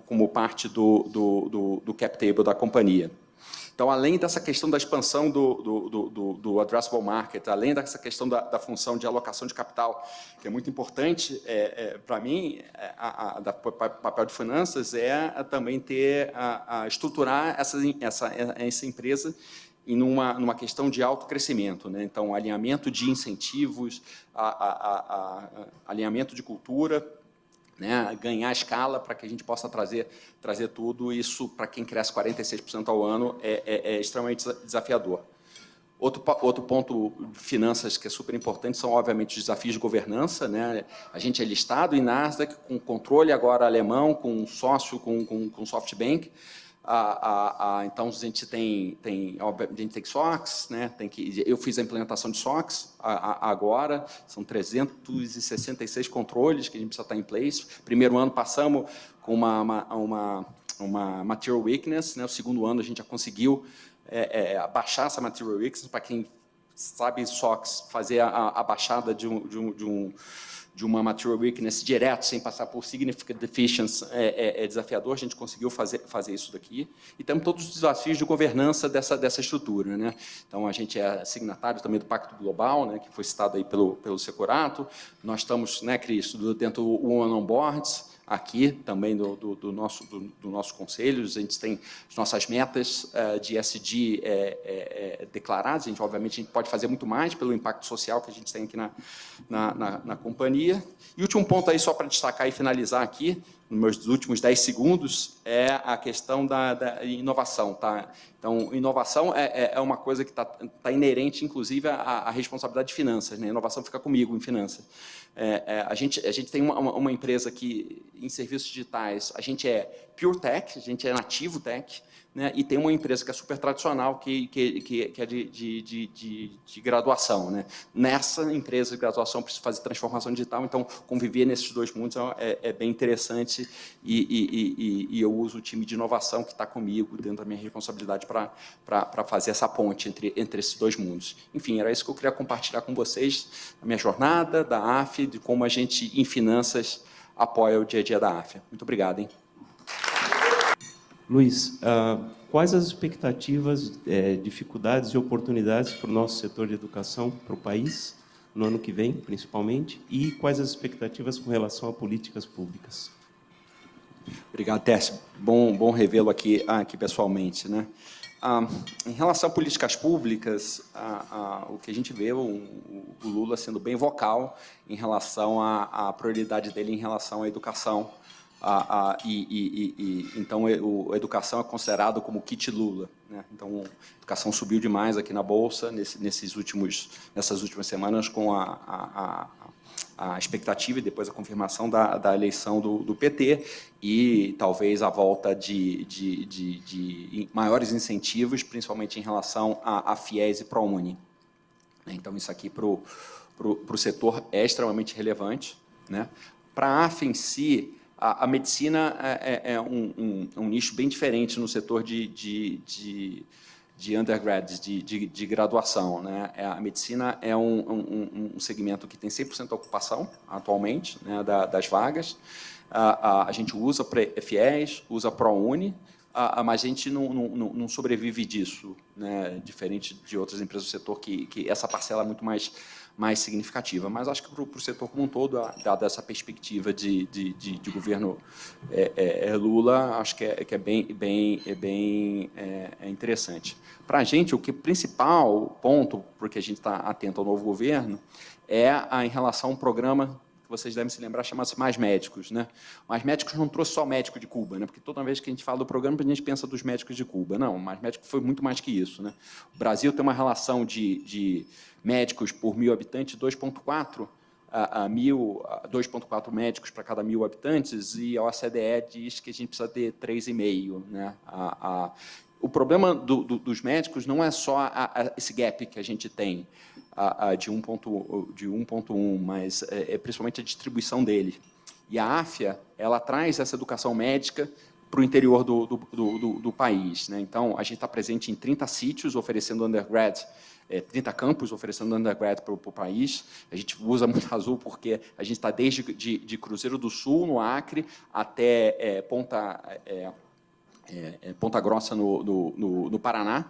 como parte do cap table da companhia. Então, além dessa questão da expansão do addressable market, além dessa questão da função de alocação de capital, que é muito importante, para mim, o papel de finanças também estruturar essa empresa em numa questão de alto crescimento, né? Então, alinhamento de incentivos, alinhamento de cultura, né? Ganhar escala para que a gente possa trazer tudo isso para quem cresce 46% ao ano é extremamente desafiador. Outro ponto de finanças que é super importante são, obviamente, os desafios de governança, né? A gente é listado em Nasdaq, com controle agora alemão, com um sócio, com SoftBank. Então, a gente tem SOX, né? Eu fiz a implementação de SOX agora, são 366 controles que a gente precisa estar em place. Primeiro ano passamos com uma material weakness, né? O segundo ano a gente já conseguiu abaixar essa material weakness. Para quem sabe SOX, fazer a baixada de uma material weakness direto, sem passar por significant deficiency, é desafiador. A gente conseguiu fazer isso daqui. E temos todos os desafios de governança dessa estrutura, né? Então, a gente é signatário também do Pacto Global, né, que foi citado aí pelo Securato. Nós estamos, né, Cris, dentro do One on Boards, aqui também do nosso conselho. A gente tem as nossas metas de ESG declaradas. Obviamente, a gente pode fazer muito mais pelo impacto social que a gente tem aqui na companhia. E o último ponto aí, só para destacar e finalizar aqui, nos meus últimos 10 segundos, é a questão da inovação. Tá? Então, inovação é uma coisa que está inerente, inclusive, à responsabilidade de finanças. Né? A inovação fica comigo em finanças. A gente tem uma empresa que, em serviços digitais, a gente é pure tech, a gente é nativo tech, né? E tem uma empresa que é super tradicional, que é de graduação. Né? Nessa empresa de graduação, preciso fazer transformação digital, então, conviver nesses dois mundos é bem interessante e eu uso o time de inovação que está comigo, dentro da minha responsabilidade, para fazer essa ponte entre esses dois mundos. Enfim, era isso que eu queria compartilhar com vocês, a minha jornada da AFE, de como a gente, em finanças, apoia o dia a dia da AFE. Muito obrigado, hein? Luiz, quais as expectativas, dificuldades e oportunidades para o nosso setor de educação, para o país, no ano que vem, principalmente, e quais as expectativas com relação a políticas públicas? Obrigado, Tércio. Bom revê-lo aqui pessoalmente, né? Em relação a políticas públicas, o que a gente vê, o Lula sendo bem vocal em relação à prioridade dele em relação à educação. Então, a educação é considerado como kit Lula. Né? Então, a educação subiu demais aqui na Bolsa nessas últimas semanas, com a expectativa e depois a confirmação da eleição do PT e talvez a volta de maiores incentivos, principalmente em relação a FIES e ProUni. Então, isso aqui para o setor é extremamente relevante. Né? Para a AFE em si, a medicina é um nicho bem diferente no setor de undergrads, de graduação. Né? A medicina é um segmento que tem 100% ocupação, atualmente, né, das vagas. A gente usa FIES, usa ProUni, mas a gente não sobrevive disso, né? Diferente de outras empresas do setor, que essa parcela é muito mais significativa. Mas acho que para o setor como um todo, dada essa perspectiva de governo Lula, acho que é bem interessante. Para a gente, o principal ponto, porque a gente está atento ao novo governo, é em relação a um programa que vocês devem se lembrar, chama-se Mais Médicos. Né? Mais Médicos não trouxe só médico de Cuba, né? Porque toda vez que a gente fala do programa, a gente pensa dos médicos de Cuba. Não, Mais Médicos foi muito mais que isso. Né? O Brasil tem uma relação de médicos por 1.000 habitantes, 2,4 médicos para cada 1.000 habitantes, e a OCDE diz que a gente precisa ter 3,5. Né? O problema dos médicos não é só esse gap que a gente tem de 1,1, mas principalmente a distribuição dele. E a AFIA, ela traz essa educação médica para o interior do país. Né? Então, a gente está presente em 30 sítios, oferecendo undergrad, 30 campos oferecendo undergrad para o país. A gente usa muito azul porque a gente está desde de Cruzeiro do Sul, no Acre, até Ponta Grossa, no Paraná.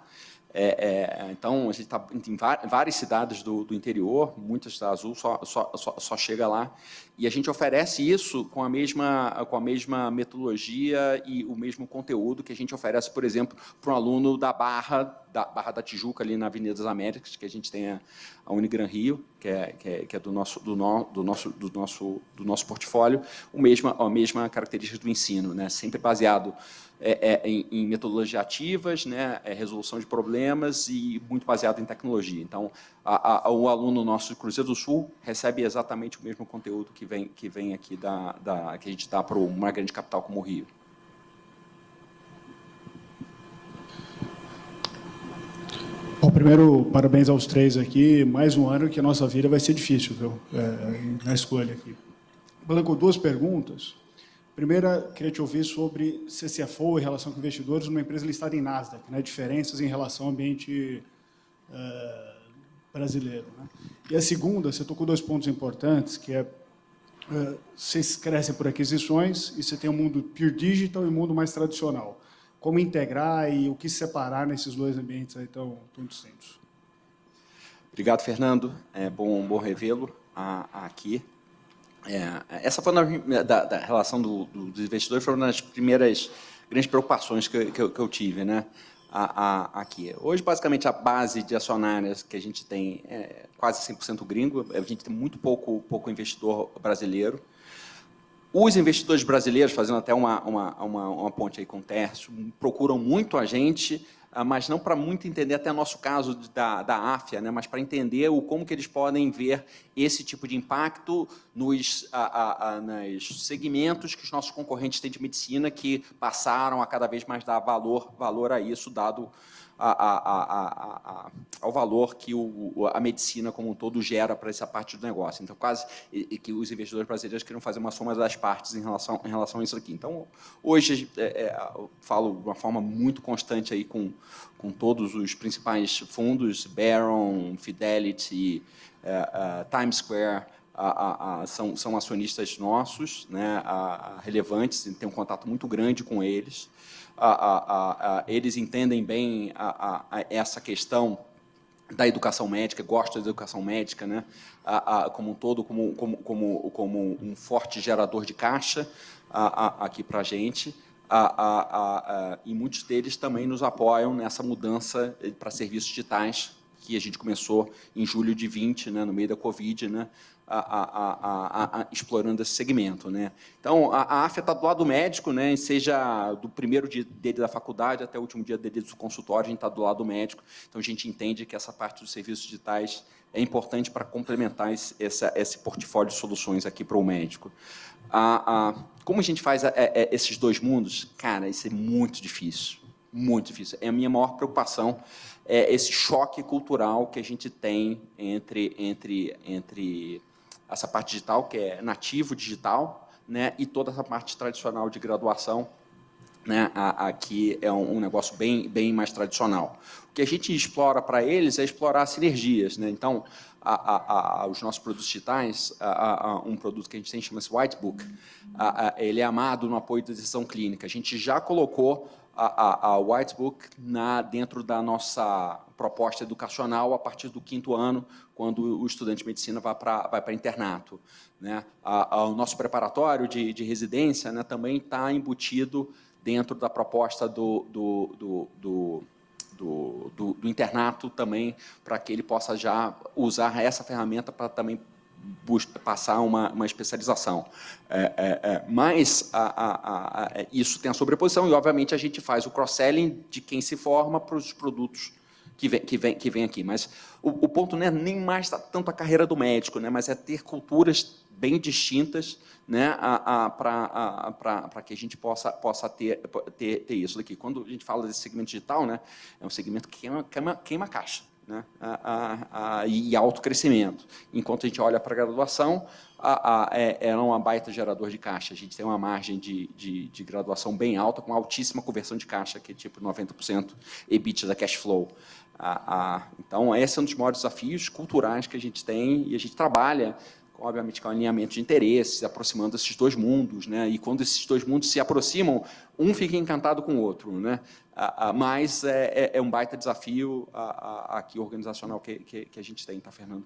Então, a gente está em várias cidades do interior, muitas da Azul só chega lá. E a gente oferece isso com a mesma metodologia e o mesmo conteúdo que a gente oferece, por exemplo, para um aluno da Barra da Barra da Tijuca, ali na Avenida das Américas, que a gente tem a Unigran Rio, que é do nosso portfólio, a mesma característica do ensino, né? Sempre baseado em metodologias ativas, né? Resolução de problemas e muito baseado em tecnologia. Então, o aluno nosso de Cruzeiro do Sul recebe exatamente o mesmo conteúdo que vem aqui que a gente dá para uma grande capital como o Rio. Bom, primeiro, parabéns aos três aqui. Mais um ano que a nossa vida vai ser difícil, viu? Na escolha aqui. Blanco, duas perguntas. Primeira, queria te ouvir sobre CCFO e relação com investidores numa empresa listada em Nasdaq, né? Diferenças em relação ao ambiente brasileiro, né? E a segunda, você tocou 2 pontos importantes, que vocês crescem por aquisições e você tem um mundo pure digital e um mundo mais tradicional. Como integrar e o que separar nesses 2 ambientes aí tão distintos? Obrigado, Fernando. É bom revê-lo aqui. Essa foi da relação dos investidores, foi uma das primeiras grandes preocupações que eu tive, né? Aqui. Hoje, basicamente, a base de acionárias que a gente tem é quase 100% gringo. A gente tem muito pouco investidor brasileiro. Os investidores brasileiros, fazendo até uma ponte aí com o Tércio, procuram muito a gente, mas não para muito entender até nosso caso da AFIA, né, mas para entender como que eles podem ver esse tipo de impacto nos segmentos que os nossos concorrentes têm de medicina, que passaram a cada vez mais dar valor a isso, dado ao valor que a medicina como um todo gera para essa parte do negócio. Então, quase que os investidores brasileiros queriam fazer uma soma das partes em relação a isso aqui. Então, hoje, eu falo de uma forma muito constante aí com todos os principais fundos, Barron, Fidelity, Times Square, são acionistas nossos, né, relevantes, tem um contato muito grande com eles. Eles entendem bem essa questão da educação médica, gostam da educação médica, né, como um todo, como um forte gerador de caixa aqui para a gente. E muitos deles também nos apoiam nessa mudança para serviços digitais, que a gente começou em julho de 20, né, no meio da Covid, né, explorando esse segmento, né? Então, a AFIA está do lado do médico, né, seja do primeiro dia dele da faculdade até o último dia dele do consultório, a gente está do lado do médico. Então, a gente entende que essa parte dos serviços digitais é importante para complementar esse portfólio de soluções aqui para o médico. Como a gente faz esses 2 mundos? Cara, isso é muito difícil. Muito difícil. É a minha maior preocupação, esse choque cultural que a gente tem entre essa parte digital, que é nativo digital, né, e toda essa parte tradicional de graduação, né, aqui é um negócio bem mais tradicional. O que a gente explora para eles é explorar sinergias, né? Então, os nossos produtos digitais, um produto que a gente tem chama-se Whitebook, ele é amado no apoio da decisão clínica. A gente já colocou a Whitebook dentro da nossa proposta educacional a partir do 5º ano, quando o estudante de medicina vai para internato, né? O nosso preparatório de residência, né, também está embutido dentro da proposta do internato também, para que ele possa já usar essa ferramenta para também passar uma especialização. Mas isso tem a sobreposição e, obviamente, a gente faz o cross-selling de quem se forma para os produtos que vem aqui. Mas o ponto não é nem mais tanto a carreira do médico, né, mas é ter culturas bem distintas, né, para que a gente possa ter isso daqui. Quando a gente fala desse segmento digital, né, é um segmento que queima caixa, né, e alto crescimento. Enquanto a gente olha para a graduação, é uma baita gerador de caixa. A gente tem uma margem de graduação bem alta, com altíssima conversão de caixa, que é tipo 90% EBITDA cash flow. Então, esse é um dos maiores desafios culturais que a gente tem, e a gente trabalha, obviamente, com alinhamento de interesses, aproximando esses 2 mundos, né? E quando esses 2 mundos se aproximam, um fica encantado com o outro, né? Mas é um baita desafio aqui organizacional que a gente tem, tá, Fernando?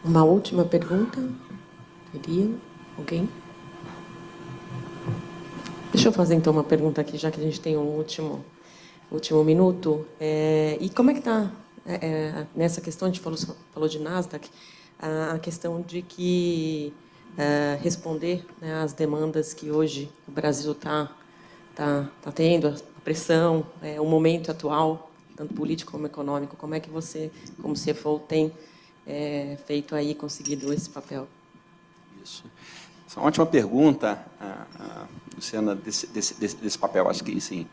Uma última pergunta? Teria alguém? Deixa eu fazer, então, uma pergunta aqui, já que a gente tem um último. último minuto. E como é que está, nessa questão, a gente falou de Nasdaq, a questão de que responder, né, às demandas que hoje o Brasil está tendo, a pressão, o momento atual, tanto político como econômico, como é que você, como CFO, tem feito aí, conseguido esse papel? Isso. Essa é uma ótima pergunta, Luciana, desse papel. Acho que, sim,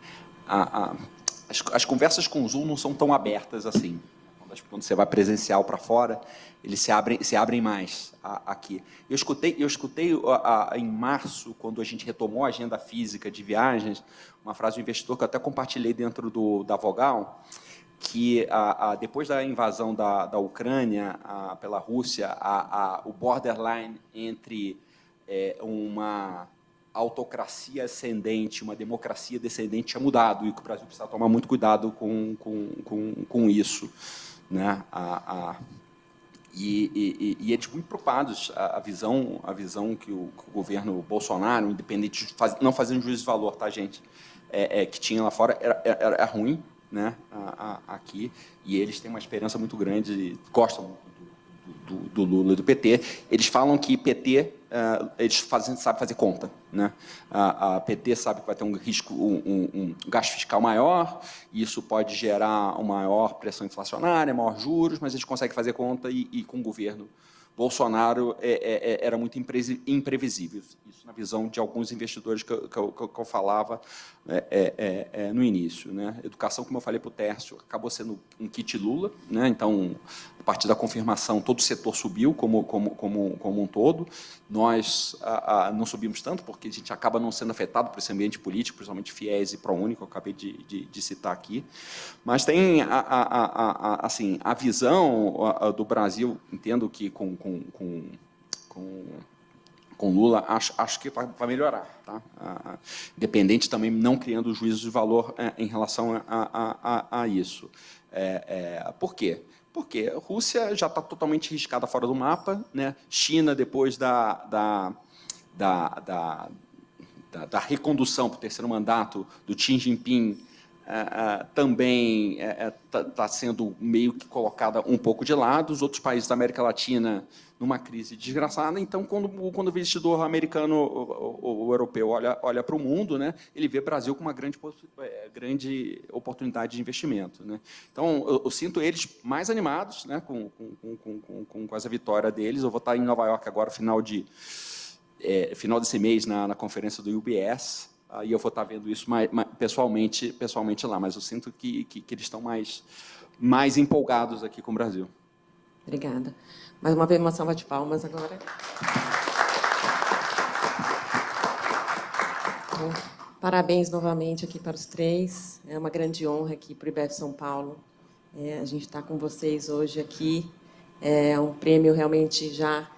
as conversas com o Zoom não são tão abertas assim. Quando você vai presencial para fora, eles se abrem mais aqui. Eu escutei em março, quando a gente retomou a agenda física de viagens, uma frase do investidor que eu até compartilhei dentro da Vogal, que depois da invasão da Ucrânia pela Rússia, o borderline entre uma autocracia ascendente, uma democracia descendente tinha mudado, e que o Brasil precisa tomar muito cuidado com isso, né? E eles muito preocupados, a visão que o governo Bolsonaro, independente, não fazendo juízo de valor, tá, gente, que tinha lá fora, era ruim, né? Aqui, e eles têm uma esperança muito grande, gostam do Lula e do PT. Eles falam que PT, eles sabem fazer conta, né? A PT sabe que vai ter um risco, um gasto fiscal maior, e isso pode gerar uma maior pressão inflacionária, maior juros, mas eles conseguem fazer conta, e com o governo Bolsonaro era muito imprevisível. Isso na visão de alguns investidores que eu falava no início, né? Educação, como eu falei para o Tércio, acabou sendo um kit Lula, né? Então, a partir da confirmação, todo o setor subiu como um todo. Nós não subimos tanto, porque a gente acaba não sendo afetado por esse ambiente político, principalmente FIES e ProUni, que eu acabei de citar aqui. Mas tem assim, a visão do Brasil, entendo que com Lula, acho que vai melhorar, tá? Independente também, não criando juízos de valor em relação a isso. Por quê? Porque a Rússia já está totalmente riscada fora do mapa, né? China, depois da recondução para o terceiro mandato do Xi Jinping, também está sendo meio que colocada um pouco de lado. Os outros países da América Latina numa crise desgraçada. Então, quando o investidor americano ou europeu olha para o mundo, né, ele vê o Brasil como uma grande oportunidade de investimento, né? Então, eu sinto eles mais animados, né, com essa vitória deles. Eu vou estar em Nova York agora, final desse mês, na conferência do UBS, e eu vou estar vendo isso pessoalmente lá, mas eu sinto que eles estão mais empolgados aqui com o Brasil. Obrigada. Mais uma vez, uma salva de palmas agora. Bom, parabéns novamente aqui para os três. É uma grande honra aqui para o IBF São Paulo. A gente está com vocês hoje aqui. É um prêmio realmente já,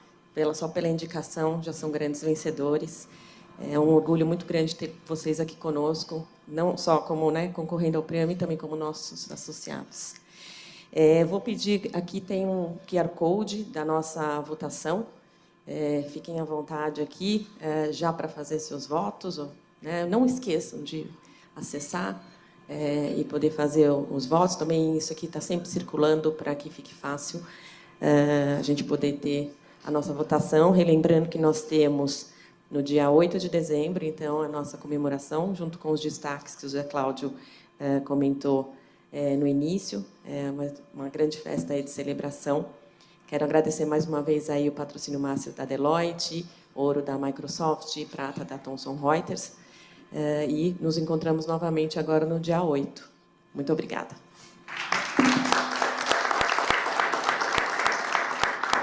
só pela indicação, já são grandes vencedores. É um orgulho muito grande ter vocês aqui conosco, não só como, né, concorrendo ao prêmio, também como nossos associados. Vou pedir, aqui tem um QR Code da nossa votação. Fiquem à vontade aqui, já para fazer seus votos. Né, não esqueçam de acessar e poder fazer os votos. Também isso aqui está sempre circulando para que fique fácil a gente poder ter a nossa votação. Relembrando que nós temos no dia 8 de dezembro, então, a nossa comemoração, junto com os destaques que o José Cláudio comentou no início, uma grande festa aí de celebração. Quero agradecer mais uma vez aí o patrocínio máximo da Deloitte, ouro da Microsoft e prata da Thomson Reuters. E nos encontramos novamente agora no dia 8. Muito obrigada.